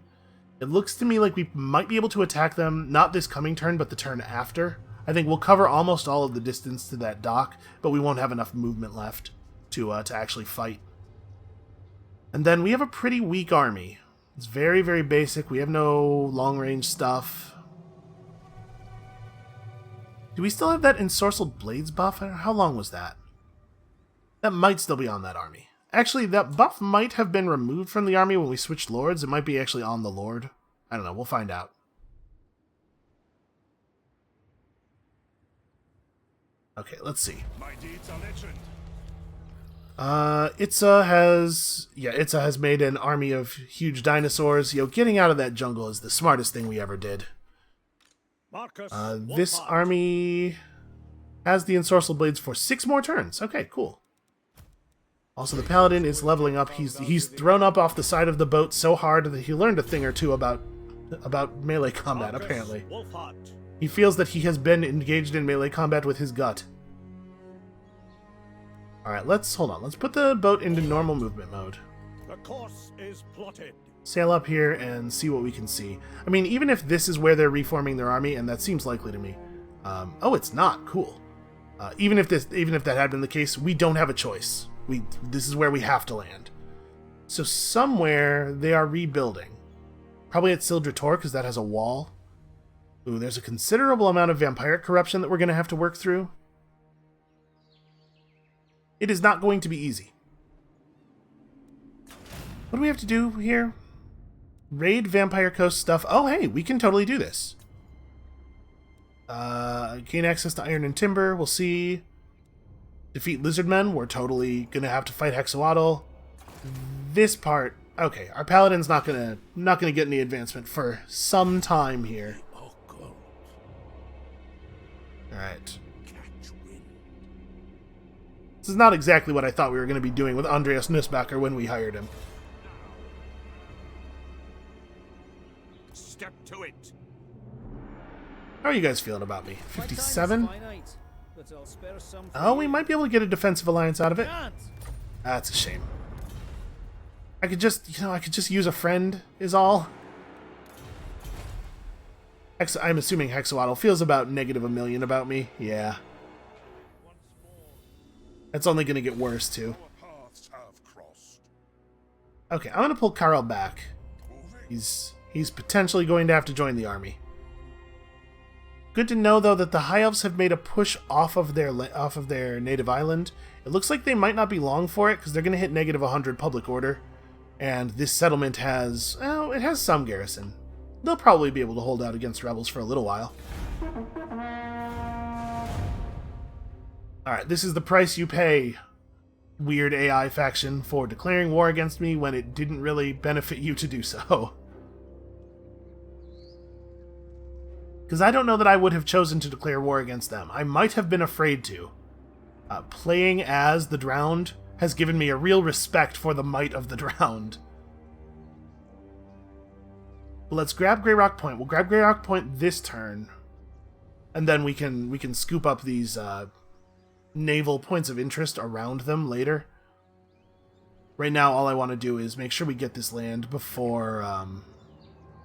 A: It looks to me like we might be able to attack them, not this coming turn, but the turn after. I think we'll cover almost all of the distance to that dock, but we won't have enough movement left to actually fight. And then we have a pretty weak army. It's very, very basic. We have no long-range stuff. Do we still have that Ensorcelled Blades buff? How long was that? That might still be on that army. Actually, that buff might have been removed from the army when we switched lords. It might be actually on the lord. I don't know. We'll find out. Okay, let's see.
B: My deeds are legend.
A: Itza has made an army of huge dinosaurs. You know, getting out of that jungle is the smartest thing we ever did.
C: Marcus,
A: This army has the Ensorcelled Blades for 6 more turns. Okay, cool. Also, the Paladin is leveling up. He's thrown up off the side of the boat so hard that he learned a thing or two about melee combat, apparently. He feels that he has been engaged in melee combat with his gut. Alright, hold on. Let's put the boat into normal movement mode.
C: The course is plotted.
A: Sail up here and see what we can see. I mean, even if this is where they're reforming their army, and that seems likely to me. Oh, it's not. Cool. Even if that had been the case, we don't have a choice. This is where we have to land. So somewhere they are rebuilding. Probably at Sildrator, because that has a wall. Ooh, there's a considerable amount of vampiric corruption that we're going to have to work through. It is not going to be easy. What do we have to do here? Raid Vampire Coast stuff. Oh, hey, we can totally do this. Gain access to iron and timber. We'll see. Defeat lizardmen. We're totally going to have to fight Hexawaddle. This part... Okay, our Paladin's not gonna get any advancement for some time here. Alright. This is not exactly what I thought we were going to be doing with Andreas Nussbacher when we hired him.
C: Step to it.
A: How are you guys feeling about me? 57? Oh, we might be able to get a defensive alliance out of it. That's a shame. I could just use a friend, is all. I'm assuming Hexawaddle feels about -1 million about me. Yeah. That's only going to get worse, too. Okay, I'm going to pull Karl back. He's potentially going to have to join the army. Good to know, though, that the High Elves have made a push off of their native island. It looks like they might not be long for it, because they're going to hit -100 public order. And this settlement has... well, it has some garrison. They'll probably be able to hold out against rebels for a little while. Alright, this is the price you pay, weird AI faction, for declaring war against me when it didn't really benefit you to do so. Because I don't know that I would have chosen to declare war against them. I might have been afraid to. Playing as the Drowned has given me a real respect for the might of the Drowned. Let's grab Grey Rock Point. We'll grab Grey Rock Point this turn. And then we can scoop up these naval points of interest around them later. Right now, all I want to do is make sure we get this land before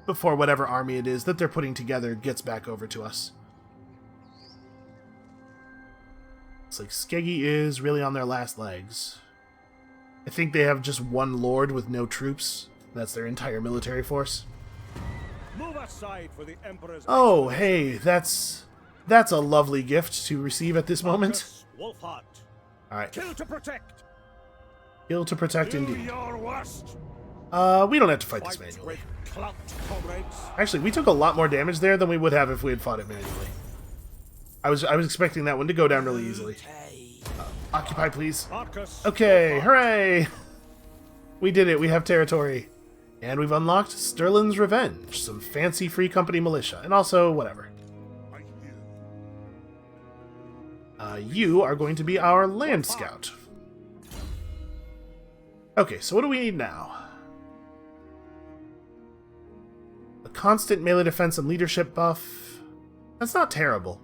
A: whatever army it is that they're putting together gets back over to us. Looks like Skeggy is really on their last legs. I think they have just one lord with no troops. That's their entire military force.
C: Move aside for the Emperor's...
A: Oh, hey, that's a lovely gift to receive at this moment. Alright.
C: Kill to protect.
A: Kill to protect,
C: Do
A: indeed.
C: your worst.
A: We don't have to fight this manually.
C: Clout, comrades.
A: Actually, we took a lot more damage there than we would have if we had fought it manually. I was expecting that one to go down really easily. Occupy, please.
C: Marcus,
A: Okay, hooray! We did it. We have territory. And we've unlocked Sterlin's Revenge, some fancy Free Company militia, and also whatever.
B: I hear.
A: You are going to be our land scout. Okay, so what do we need now? A constant melee defense and leadership buff. That's not terrible.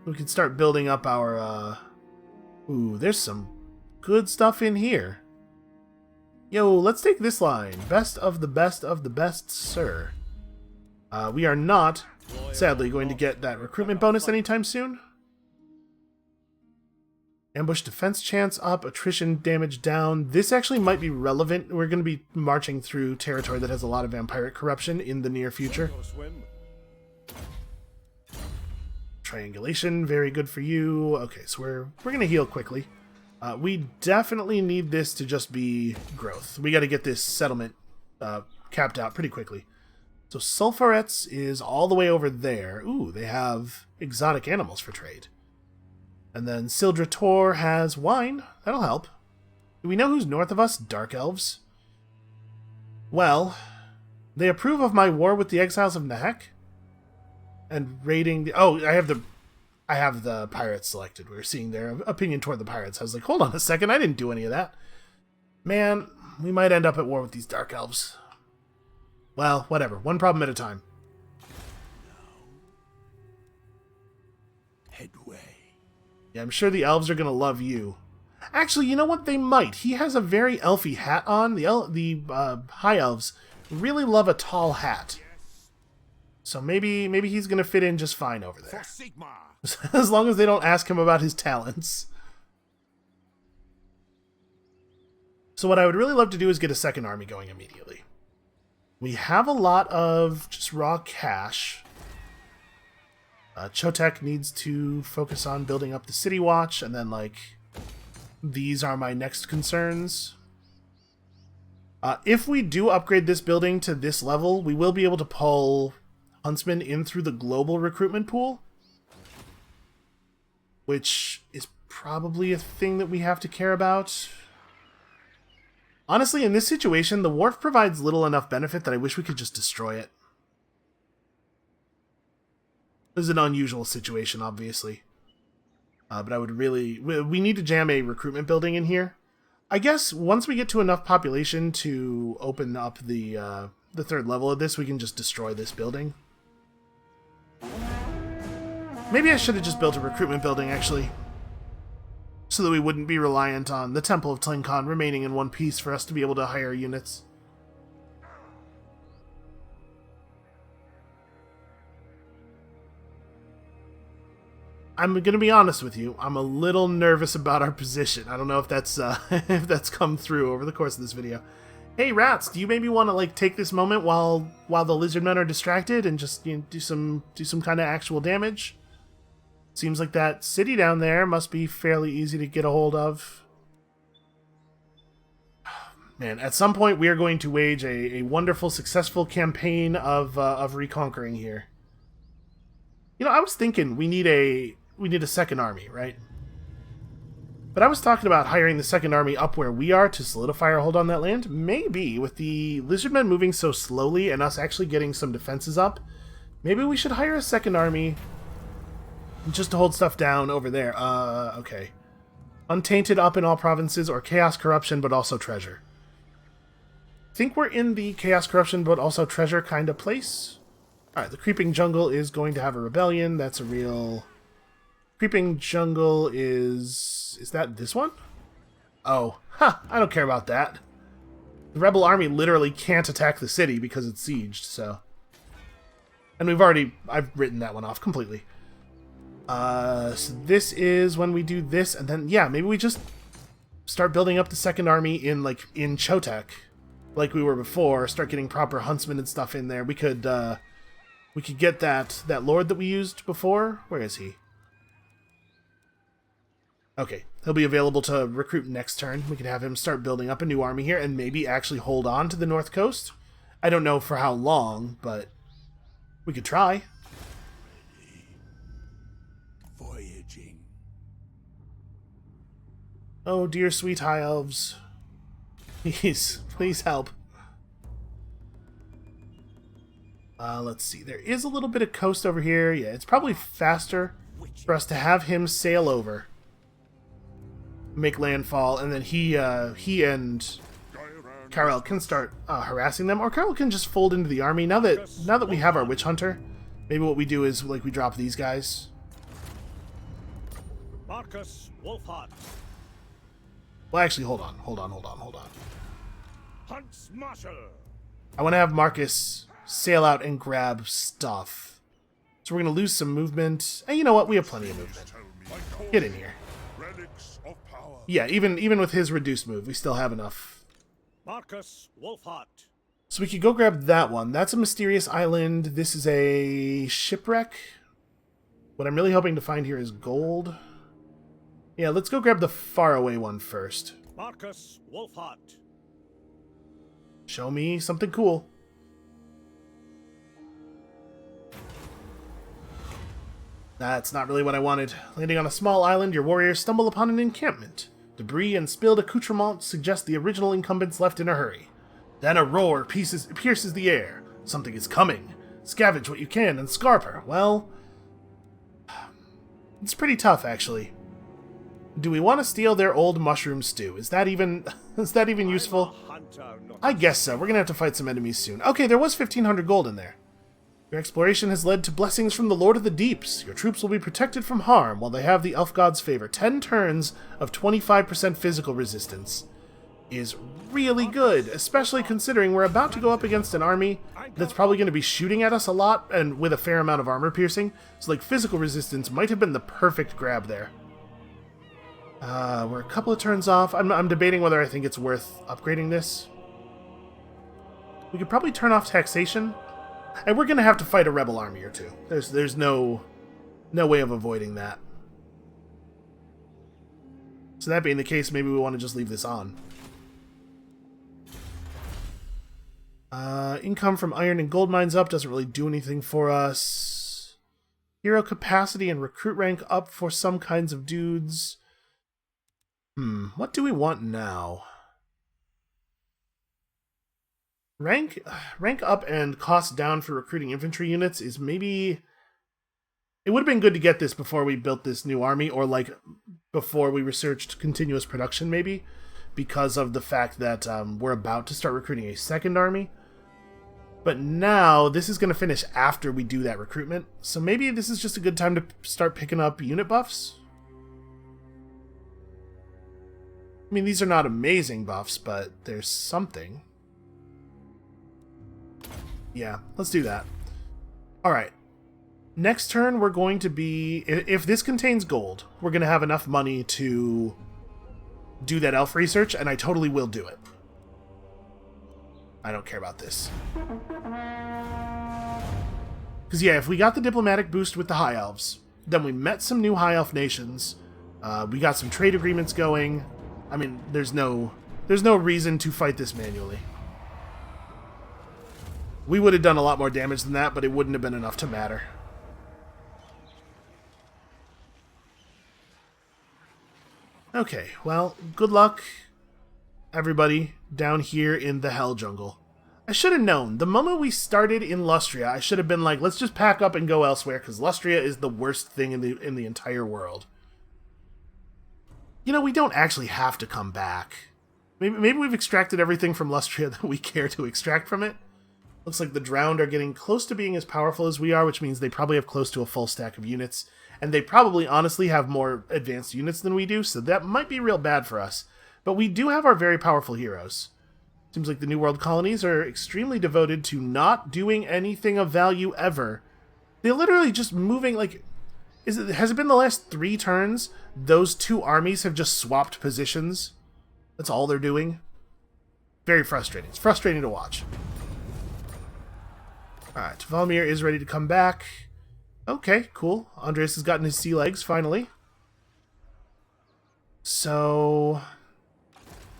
A: We can start building up our, Ooh, there's some good stuff in here. Yo, let's take this line. Best of the best of the best, sir. We are not, sadly, going to get that recruitment bonus anytime soon. Ambush defense chance up, attrition damage down. This actually might be relevant. We're going to be marching through territory that has a lot of vampiric corruption in the near future. Triangulation, very good for you. Okay, so we're going to heal quickly. We definitely need this to just be growth. We got to get this settlement capped out pretty quickly. So Sulphurettes is all the way over there. Ooh, they have exotic animals for trade. And then Sildrator has wine. That'll help. Do we know who's north of us? Dark Elves. Well, they approve of my war with the Exiles of Nahek. And raiding the... Oh, I have the pirates selected. We were seeing their opinion toward the pirates. I was like, hold on a second, I didn't do any of that. Man, we might end up at war with these Dark Elves. Well, whatever. One problem at a time.
C: Headway.
A: Yeah, I'm sure the elves are going to love you. Actually, you know what? They might. He has a very elfy hat on. The high elves really love a tall hat. So maybe he's going to fit in just fine over there. As long as they don't ask him about his talents. So what I would really love to do is get a second army going immediately. We have a lot of just raw cash. Chotek needs to focus on building up the City Watch, and then, like, these are my next concerns. If we do upgrade this building to this level, we will be able to pull Huntsmen in through the global recruitment pool, which is probably a thing that we have to care about. Honestly, in this situation, the wharf provides little enough benefit that I wish we could just destroy it. This is an unusual situation, obviously. But I would really... We need to jam a recruitment building in here. I guess once we get to enough population to open up the third level of this, we can just destroy this building. Maybe I should have just built a recruitment building, actually. So that we wouldn't be reliant on the Temple of Tlinkon remaining in one piece for us to be able to hire units. I'm going to be honest with you. I'm a little nervous about our position. I don't know if that's if that's come through over the course of this video. Hey, Rats, do you maybe want to like take this moment while the Lizardmen are distracted and just do some kind of actual damage? Seems like that city down there must be fairly easy to get a hold of. Man, at some point we are going to wage a wonderful, successful campaign of reconquering here. You know, I was thinking we need a second army, right? But I was talking about hiring the second army up where we are to solidify our hold on that land. Maybe, with the Lizardmen moving so slowly and us actually getting some defenses up, maybe we should hire a second army just to hold stuff down over there. Okay. Untainted up in all provinces, or Chaos Corruption, but also Treasure. I think we're in the Chaos Corruption, but also Treasure kind of place. Alright, the Creeping Jungle is going to have a rebellion. That's a real... Creeping Jungle is... Is that this one? Oh. Ha! I don't care about that. The Rebel Army literally can't attack the city because it's sieged, so... And I've written that one off completely. So this is when we do this, and then, yeah, maybe we just start building up the second army in Chotek, like we were before, start getting proper huntsmen and stuff in there. We could get that lord that we used before. Where is he? Okay, he'll be available to recruit next turn. We could have him start building up a new army here and maybe actually hold on to the North Coast. I don't know for how long, but we could try. Oh, dear sweet high elves. Please help. Let's see. There is a little bit of coast over here. Yeah, it's probably faster for us to have him sail over, make landfall, and then he and Karel can start harassing them, or Karel can just fold into the army. Now that we have our witch hunter, maybe what we do is like we drop these guys.
C: Marcus Wolfhart.
A: Well, actually, hold on.
C: Hunt Smasher.
A: I want to have Marcus sail out and grab stuff. So we're going to lose some movement. And you know what? We have plenty of movement. Get in here.
B: Relics of power.
A: Yeah, even with his reduced move, we still have enough.
C: Marcus Wolfhart.
A: So we could go grab that one. That's a mysterious island. This is a shipwreck. What I'm really hoping to find here is gold. Yeah, let's go grab the faraway one first.
C: Marcus Wolfhart.
A: Show me something cool. That's not really what I wanted. Landing on a small island, your warriors stumble upon an encampment. Debris and spilled accoutrements suggest the original incumbents left in a hurry. Then a roar pierces the air. Something is coming. Scavenge what you can and scarp her. Well, it's pretty tough, actually. Do we want to steal their old mushroom stew? Is that even useful? I guess so. We're gonna have to fight some enemies soon. Okay, there was 1,500 gold in there. Your exploration has led to blessings from the Lord of the Deeps. Your troops will be protected from harm while they have the elf god's favor. 10 turns of 25% physical resistance is really good, especially considering we're about to go up against an army that's probably going to be shooting at us a lot and with a fair amount of armor piercing. So like physical resistance might have been the perfect grab there. We're a couple of turns off. I'm debating whether I think it's worth upgrading this. We could probably turn off taxation. And we're going to have to fight a rebel army or two. There's no way of avoiding that. So that being the case, maybe we want to just leave this on. Income from iron and gold mines up doesn't really do anything for us. Hero capacity and recruit rank up for some kinds of dudes. What do we want now? Rank up and cost down for recruiting infantry units is maybe... It would have been good to get this before we built this new army, or like before we researched continuous production maybe, because of the fact that we're about to start recruiting a second army. But now, this is going to finish after we do that recruitment, so maybe this is just a good time to start picking up unit buffs? I mean, these are not amazing buffs, but there's something. Yeah, let's do that. Alright. Next turn, we're going to be... If this contains gold, we're going to have enough money to do that elf research, and I totally will do it. I don't care about this. Because, yeah, if we got the diplomatic boost with the High Elves, then we met some new High Elf nations, we got some trade agreements going. I mean, there's no reason to fight this manually. We would have done a lot more damage than that, but it wouldn't have been enough to matter. Okay, well, good luck, everybody, down here in the Hell Jungle. I should have known. The moment we started in Lustria, I should have been like, let's just pack up and go elsewhere, because Lustria is the worst thing in the entire world. You know, we don't actually have to come back. Maybe we've extracted everything from Lustria that we care to extract from it. Looks like the Drowned are getting close to being as powerful as we are, which means they probably have close to a full stack of units. And they probably, honestly, have more advanced units than we do, so that might be real bad for us. But we do have our very powerful heroes. Seems like the New World colonies are extremely devoted to not doing anything of value ever. They're literally just moving, like... Has it been the last 3 turns? Those 2 armies have just swapped positions. That's all they're doing. Very frustrating. It's frustrating to watch. Alright, Valmir is ready to come back. Okay, cool. Andreas has gotten his sea legs, finally. So...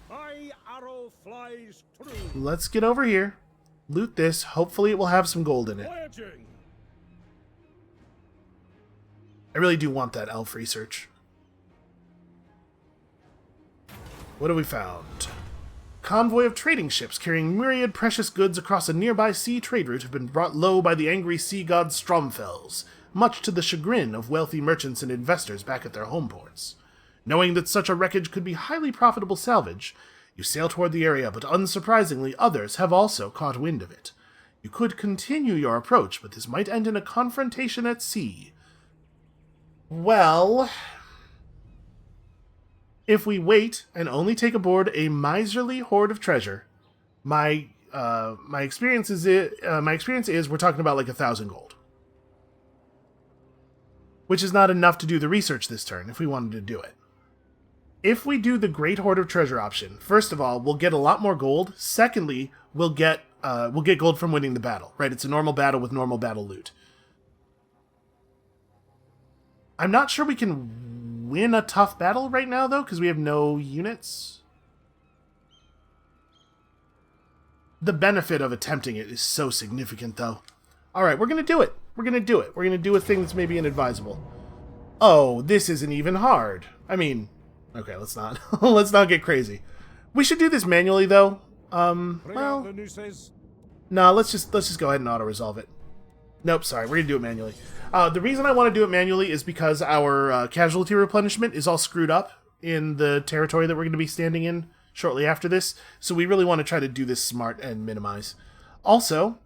C: My arrow flies true.
A: Let's get over here. Loot this. Hopefully it will have some gold in it.
C: Voyaging.
A: I really do want that elf research. What have we found? convoy of trading ships carrying myriad precious goods across a nearby sea trade route have been brought low by the angry sea god Stromfels, much to the chagrin of wealthy merchants and investors back at their home ports. Knowing that such a wreckage could be highly profitable salvage, you sail toward the area, but unsurprisingly others have also caught wind of it. You could continue your approach, but this might end in a confrontation at sea. Well, if we wait and only take aboard a miserly hoard of treasure, my experience is we're talking about like 1,000 gold, which is not enough to do the research this turn if we wanted to do it. If we do the Great Hoard of Treasure option, first of all, we'll get a lot more gold. Secondly, we'll get gold from winning the battle. Right? It's a normal battle with normal battle loot. I'm not sure we can win a tough battle right now, though, because we have no units. The benefit of attempting it is so significant, though. Alright, we're going to do it. We're going to do it. We're going to do a thing that's maybe inadvisable. Oh, this isn't even hard. I mean, okay, let's not. Let's not get crazy. We should do this manually, though. Well, no, let's just go ahead and auto-resolve it. Nope, sorry, we're going to do it manually. The reason I want to do it manually is because our casualty replenishment is all screwed up in the territory that we're going to be standing in shortly after this, so we really want to try to do this smart and minimize. Also,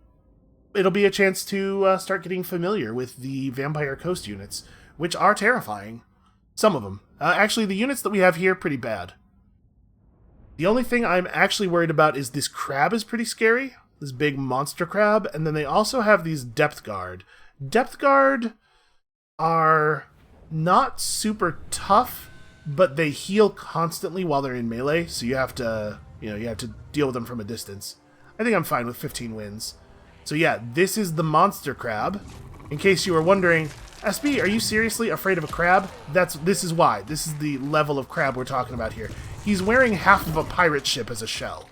A: it'll be a chance to start getting familiar with the Vampire Coast units, which are terrifying. Some of them. Actually, the units that we have here, pretty bad. The only thing I'm actually worried about is this crab is pretty scary. This big monster crab. And then they also have these Depth Guard. Depth Guard are not super tough, but they heal constantly while they're in melee, so you have to deal with them from a distance. I think I'm fine with 15 wins. So yeah, this is the monster crab. In case you were wondering, SB, are you seriously afraid of a crab? This is why. This is the level of crab we're talking about here. He's wearing half of a pirate ship as a shell.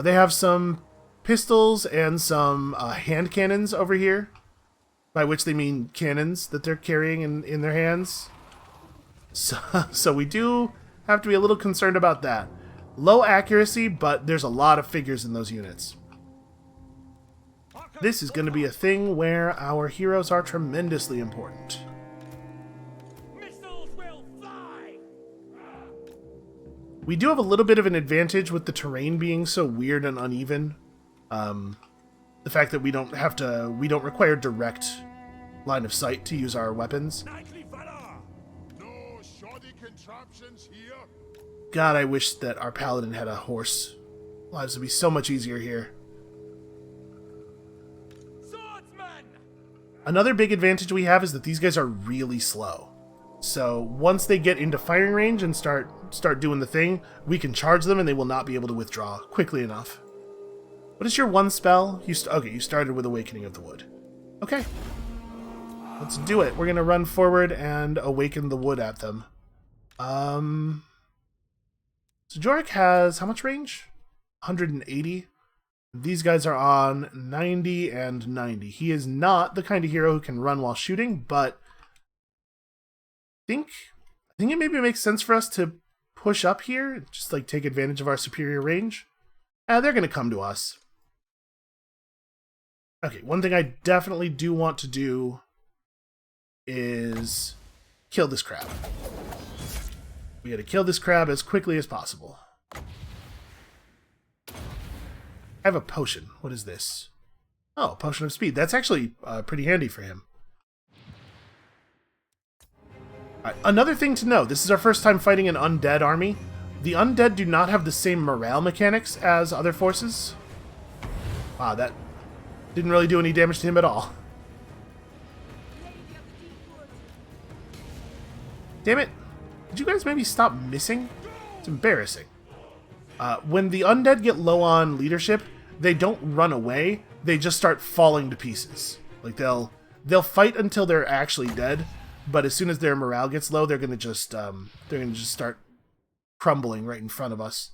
A: They have some pistols and some hand cannons over here, by which they mean cannons that they're carrying in their hands. So we do have to be a little concerned about that. Low accuracy, but there's a lot of figures in those units. This is going to be a thing where our heroes are tremendously important.
C: Missiles will fly!
A: We do have a little bit of an advantage with the terrain being so weird and uneven. The fact that we don't require direct line of sight to use our weapons.
B: No shoddy contraptions here.
A: God, I wish that our paladin had a horse. Lives would be so much easier here. Another big advantage we have is that these guys are really slow. So once they get into firing range and start doing the thing, we can charge them and they will not be able to withdraw quickly enough. What is your one spell? Okay, you started with Awakening of the Wood. Okay. Let's do it. We're going to run forward and awaken the wood at them. So Jorik has how much range? 180. These guys are on 90 and 90. He is not the kind of hero who can run while shooting, but I think it maybe makes sense for us to push up here, just like take advantage of our superior range. They're going to come to us. Okay, one thing I definitely do want to do is kill this crab. We got to kill this crab as quickly as possible. I have a potion. What is this? Oh, potion of speed. That's actually pretty handy for him. Alright, another thing to know. This is our first time fighting an undead army. The undead do not have the same morale mechanics as other forces. Wow, that didn't really do any damage to him at all. Damn it. Did you guys maybe stop missing? It's embarrassing. When the undead get low on leadership, they don't run away. They just start falling to pieces. Like they'll fight until they're actually dead, but as soon as their morale gets low, they're gonna just start crumbling right in front of us.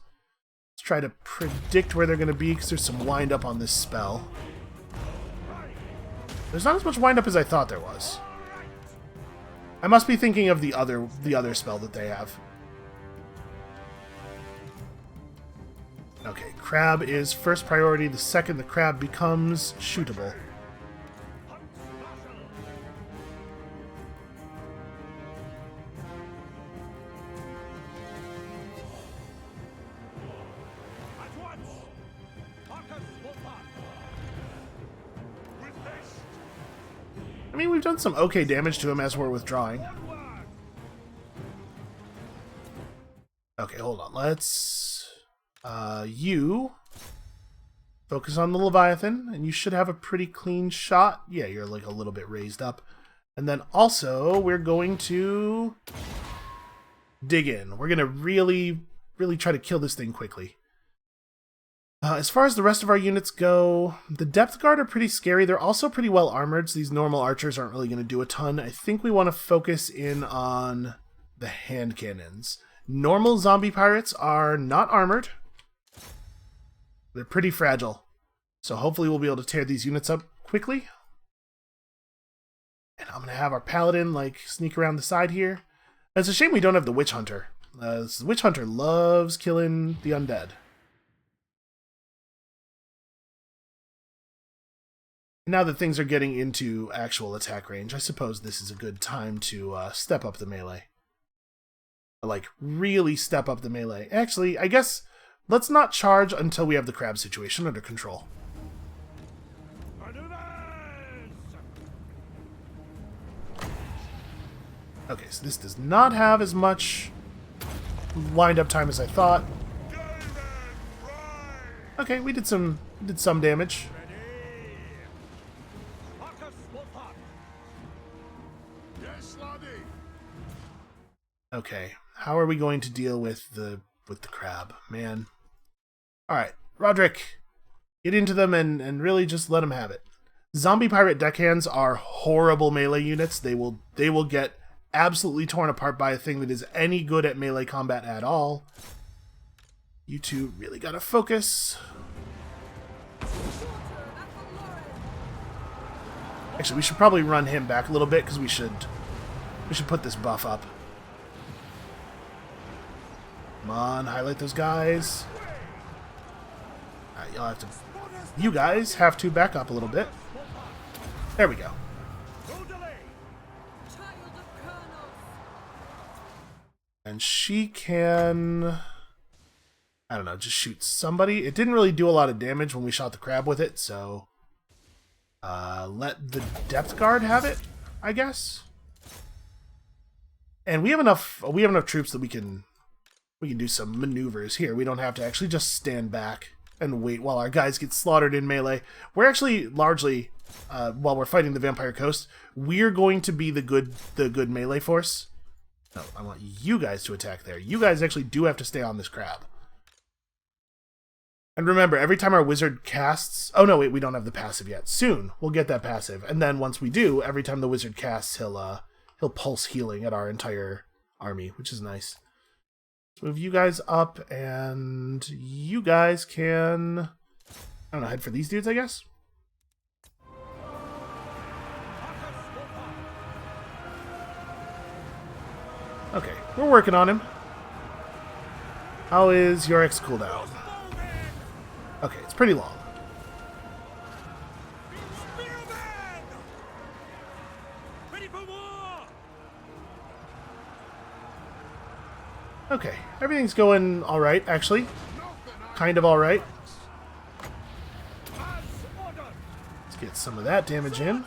A: Let's try to predict where they're gonna be because there's some wind up on this spell. There's not as much wind up as I thought there was. I must be thinking of the other spell that they have. Okay, crab is first priority. The second the crab becomes shootable. I mean, we've done some okay damage to him as we're withdrawing. Okay, hold on. Let's... you... focus on the Leviathan, and you should have a pretty clean shot. Yeah, you're like a little bit raised up. And then also, we're going to... dig in. We're going to really try to kill this thing quickly. As far as the rest of our units go, the Depth Guard are pretty scary. They're also pretty well armored, so these normal archers aren't really going to do a ton. I think we want to focus in on the hand cannons. Normal zombie pirates are not armored. They're pretty fragile. So hopefully we'll be able to tear these units up quickly. And I'm going to have our paladin like sneak around the side here. And it's a shame we don't have the witch hunter. The witch hunter loves killing the undead. Now that things are getting into actual attack range, I suppose this is a good time to step up the melee. Like, really step up the melee. Actually, I guess let's not charge until we have the crab situation under control. Okay, so this does not have as much wind-up time as I thought. Okay, we did some damage. Okay, how are we going to deal with the crab, man? All right, Roderick, get into them and really just let them have it. Zombie pirate deckhands are horrible melee units. They will get absolutely torn apart by a thing that is any good at melee combat at all. You two really gotta focus. Actually, we should probably run him back a little bit because we should put this buff up. Come on, highlight those guys. Alright, you guys have to back up a little bit. There we go. And she can... I don't know, just shoot somebody. It didn't really do a lot of damage when we shot the crab with it, so... let the Depth Guard have it, I guess. And we have enough troops that we can do some maneuvers here. We don't have to actually just stand back and wait while our guys get slaughtered in melee. We're actually largely, while we're fighting the Vampire Coast, we're going to be the good melee force. No, I want you guys to attack there. You guys actually do have to stay on this crab. And remember, every time our wizard casts... Oh no, wait, we don't have the passive yet. Soon, we'll get that passive. And then once we do, every time the wizard casts, he'll pulse healing at our entire army, which is nice. Let's move you guys up, and you guys can... I don't know, head for these dudes, I guess? Okay, we're working on him. How is your X cooldown? Okay, it's pretty long. Okay, everything's going alright, actually. Kind of alright. Let's get some of that damage in.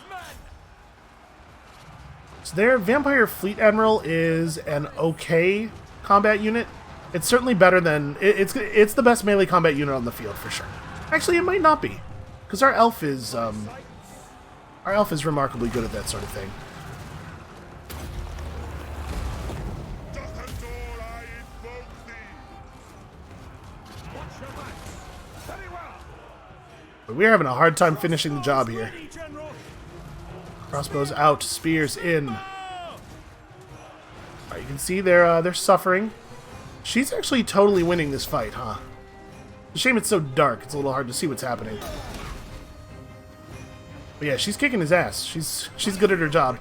A: So their Vampire Fleet Admiral is an okay combat unit. It's certainly better than... It's the best melee combat unit on the field, for sure. Actually, it might not be. Because our elf is remarkably good at that sort of thing. But we're having a hard time finishing the job here. Crossbows out, spears in. Alright, you can see they're suffering. She's actually totally winning this fight, huh? It's a shame it's so dark. It's a little hard to see what's happening. But yeah, she's kicking his ass. She's good at her job.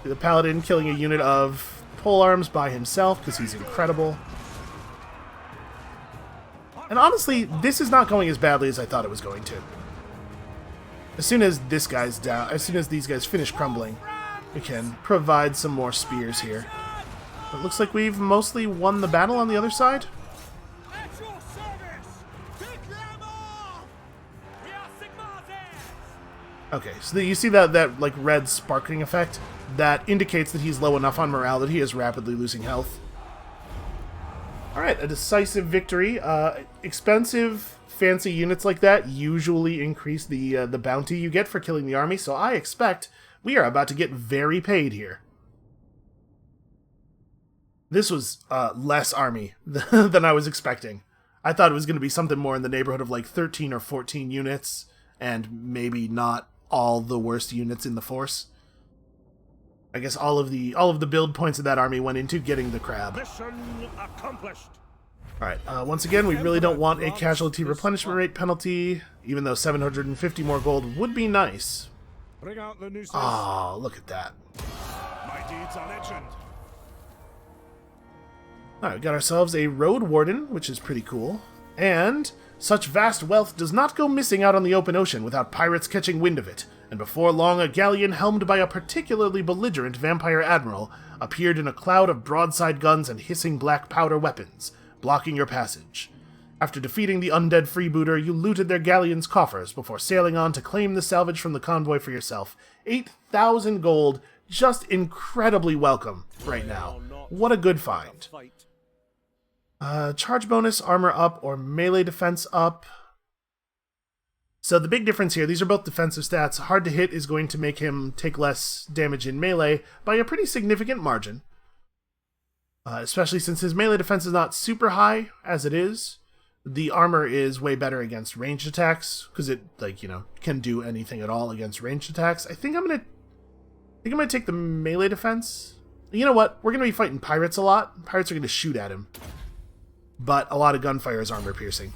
A: The paladin killing a unit of polearms by himself because he's incredible. And honestly, this is not going as badly as I thought it was going to. As soon as this guy's down, as soon as these guys finish crumbling, we can provide some more spears here. It looks like we've mostly won the battle on the other side.
C: At your service! Take them off! We are Sigmar's.
A: Okay, so you see that like red sparkling effect? That indicates that he's low enough on morale that he is rapidly losing health. Alright, a decisive victory. Expensive, fancy units like that usually increase the bounty you get for killing the army, so I expect we are about to get very paid here. This was less army than I was expecting. I thought it was going to be something more in the neighborhood of like 13 or 14 units, and maybe not all the worst units in the force. I guess all of the build points of that army went into getting the crab.
B: Mission accomplished.
A: Alright, once again, we really don't want a casualty replenishment rate penalty, even though 750 more gold would be nice.
B: Bring out the nooses.
A: Oh, look at that.
B: My deeds are legend.
A: Alright, we got ourselves a road warden, which is pretty cool. And such vast wealth does not go missing out on the open ocean without pirates catching wind of it. And before long, a galleon helmed by a particularly belligerent vampire admiral appeared in a cloud of broadside guns and hissing black powder weapons, blocking your passage. After defeating the undead freebooter, you looted their galleon's coffers before sailing on to claim the salvage from the convoy for yourself. 8,000 gold, just incredibly welcome right now. What a good find. Charge bonus, armor up, or melee defense up. So the big difference here, these are both defensive stats. Hard to hit is going to make him take less damage in melee by a pretty significant margin. Especially since his melee defense is not super high as it is. The armor is way better against ranged attacks, because it, like, you know, can do anything at all against ranged attacks. I think I'm gonna take the melee defense. You know what? We're gonna be fighting pirates a lot. Pirates are gonna shoot at him. But a lot of gunfire is armor piercing.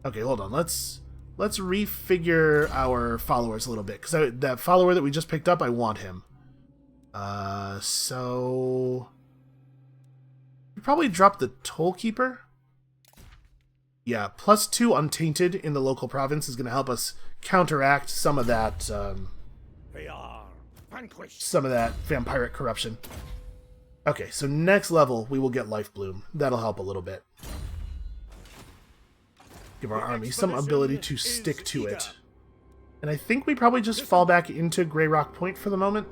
A: Okay, hold on. Let's refigure our followers a little bit, because that follower that we just picked up, I want him. So we probably drop the Tollkeeper. Yeah, +2 untainted in the local province is going to help us counteract some of that.
B: They are vanquished.
A: Some of that vampiric corruption. Okay, so next level we will get Life Bloom. That'll help a little bit. Give our army some ability to stick to it. And I think we probably just fall back into Grey Rock Point for the moment.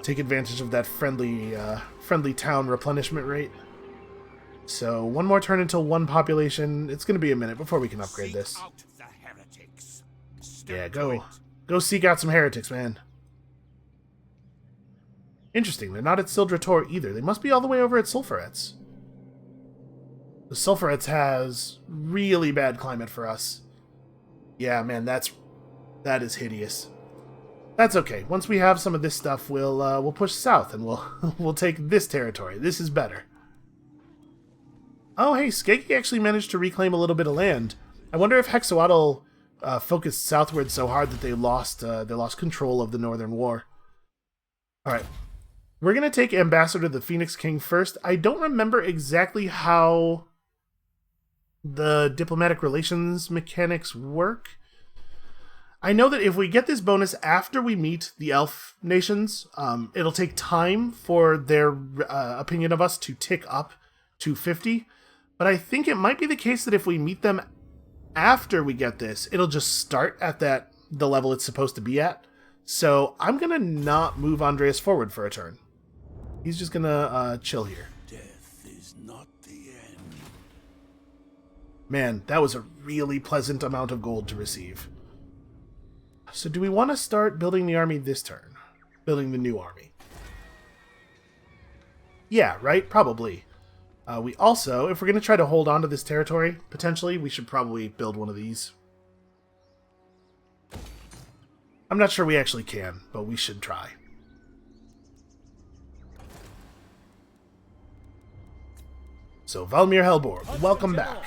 A: Take advantage of that friendly town replenishment rate. So one more turn until 1 population. It's going to be a minute before we can upgrade this. Yeah, go seek out some heretics, man. Interesting, they're not at Sildrator either. They must be all the way over at Sulfuret's. The Sulfuret's has really bad climate for us. Yeah, man, that is hideous. That's okay. Once we have some of this stuff, we'll push south and we'll take this territory. This is better. Oh, hey, Skeggy actually managed to reclaim a little bit of land. I wonder if Hexawatl focused southward so hard that they lost control of the Northern War. All right. We're going to take Ambassador to the Phoenix King first. I don't remember exactly how the diplomatic relations mechanics work. I know that if we get this bonus after we meet the elf nations, it'll take time for their opinion of us to tick up to 50. But I think it might be the case that if we meet them after we get this, it'll just start at the level it's supposed to be at. So I'm going to not move Andreas forward for a turn. He's just going to chill here.
C: Death is not the end.
A: Man, that was a really pleasant amount of gold to receive. So do we want to start building the army this turn? Building the new army? Yeah, right? Probably. We also, if we're going to try to hold on to this territory, potentially, we should probably build one of these. I'm not sure we actually can, but we should try. So, Valmir Helborg, welcome back.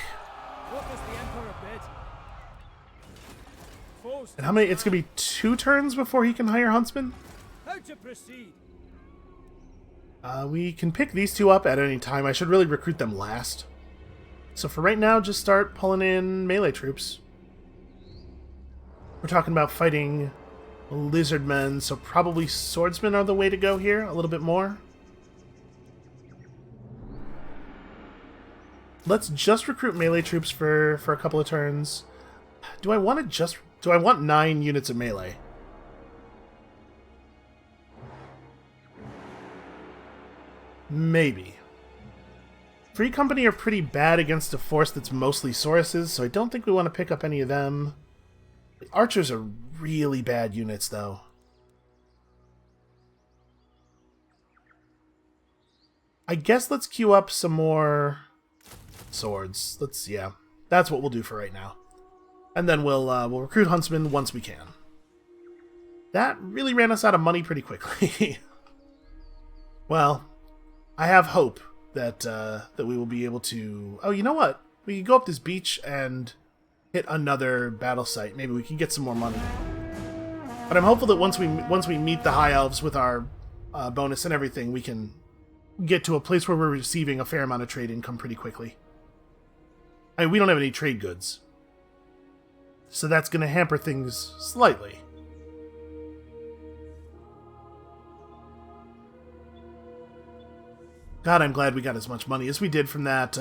A: And how many? It's going to be 2 turns before he can hire Huntsmen?
C: How to proceed?
A: We can pick these 2 up at any time. I should really recruit them last. So for right now, just start pulling in melee troops. We're talking about fighting lizardmen, so probably swordsmen are the way to go here, a little bit more. Let's just recruit melee troops for a couple of turns. Do I want 9 units of melee? Maybe. Free Company are pretty bad against a force that's mostly Sauruses, so I don't think we want to pick up any of them. The archers are really bad units, though. I guess let's queue up some more swords. Yeah, that's what we'll do for right now. And then we'll recruit huntsmen once we can. That really ran us out of money pretty quickly. Well, I have hope that that we will be able to... Oh, you know what? We can go up this beach and hit another battle site. Maybe we can get some more money. But I'm hopeful that once we meet the High Elves with our bonus and everything, we can get to a place where we're receiving a fair amount of trade income pretty quickly. I mean, we don't have any trade goods, so that's going to hamper things slightly. God, I'm glad we got as much money as we did from that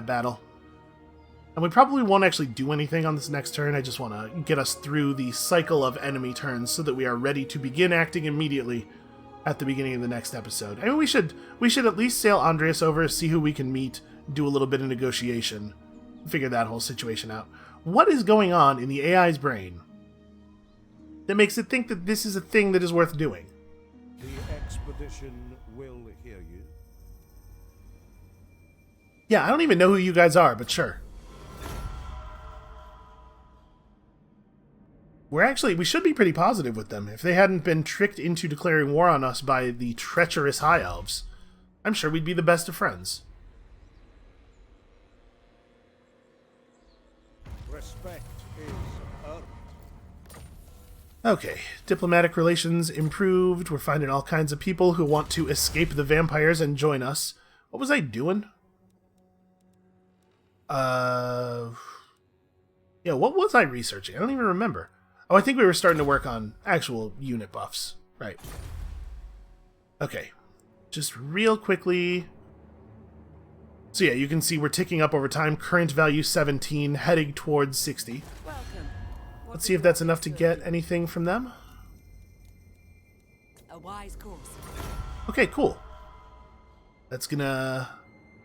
A: battle. And we probably won't actually do anything on this next turn. I just want to get us through the cycle of enemy turns so that we are ready to begin acting immediately at the beginning of the next episode. I mean, we should at least sail Andreas over, see who we can meet, do a little bit of negotiation, figure that whole situation out. What is going on in the AI's brain that makes it think that this is a thing that is worth doing?
B: The expedition will hear you.
A: Yeah, I don't even know who you guys are, but sure. We should be pretty positive with them. If they hadn't been tricked into declaring war on us by the treacherous High Elves, I'm sure we'd be the best of friends.
B: Respect is earned.
A: Okay, diplomatic relations improved. We're finding all kinds of people who want to escape the vampires and join us. What was I doing? Yeah, what was I researching? I don't even remember. Oh, I think we were starting to work on actual unit buffs. Right. Okay. Just real quickly. So yeah, you can see we're ticking up over time. Current value 17, heading towards 60. Let's see if that's enough to get anything from them.
D: A wise course.
A: Okay, cool. It's gonna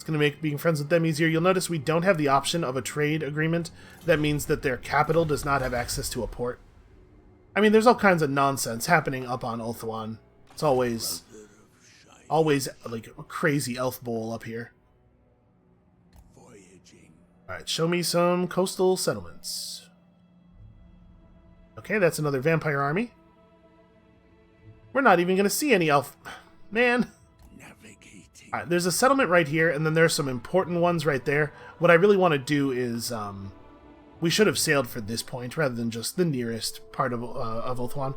A: make being friends with them easier. You'll notice we don't have the option of a trade agreement. That means that their capital does not have access to a port. I mean, there's all kinds of nonsense happening up on Ulthuan. It's always like a crazy elf bowl up here. Alright, show me some coastal settlements. Okay, that's another vampire army. We're not even going to see any elf... Man. Alright, there's a settlement right here, and then there's some important ones right there. What I really want to do is... we should have sailed for this point, rather than just the nearest part of Ulthuan.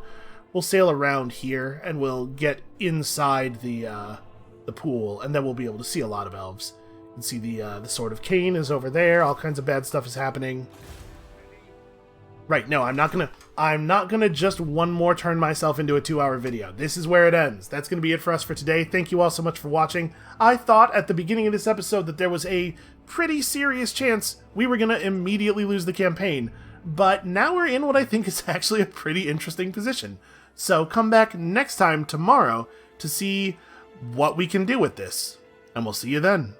A: We'll sail around here, and we'll get inside the pool, and then we'll be able to see a lot of elves. You can see the Sword of Cain is over there. All kinds of bad stuff is happening. Right, no, I'm not gonna just one more turn myself into a 2-hour video. This is where it ends. That's gonna be it for us for today. Thank you all so much for watching. I thought at the beginning of this episode that there was a pretty serious chance we were gonna immediately lose the campaign, but now we're in what I think is actually a pretty interesting position. So come back next time tomorrow to see what we can do with this, and we'll see you then.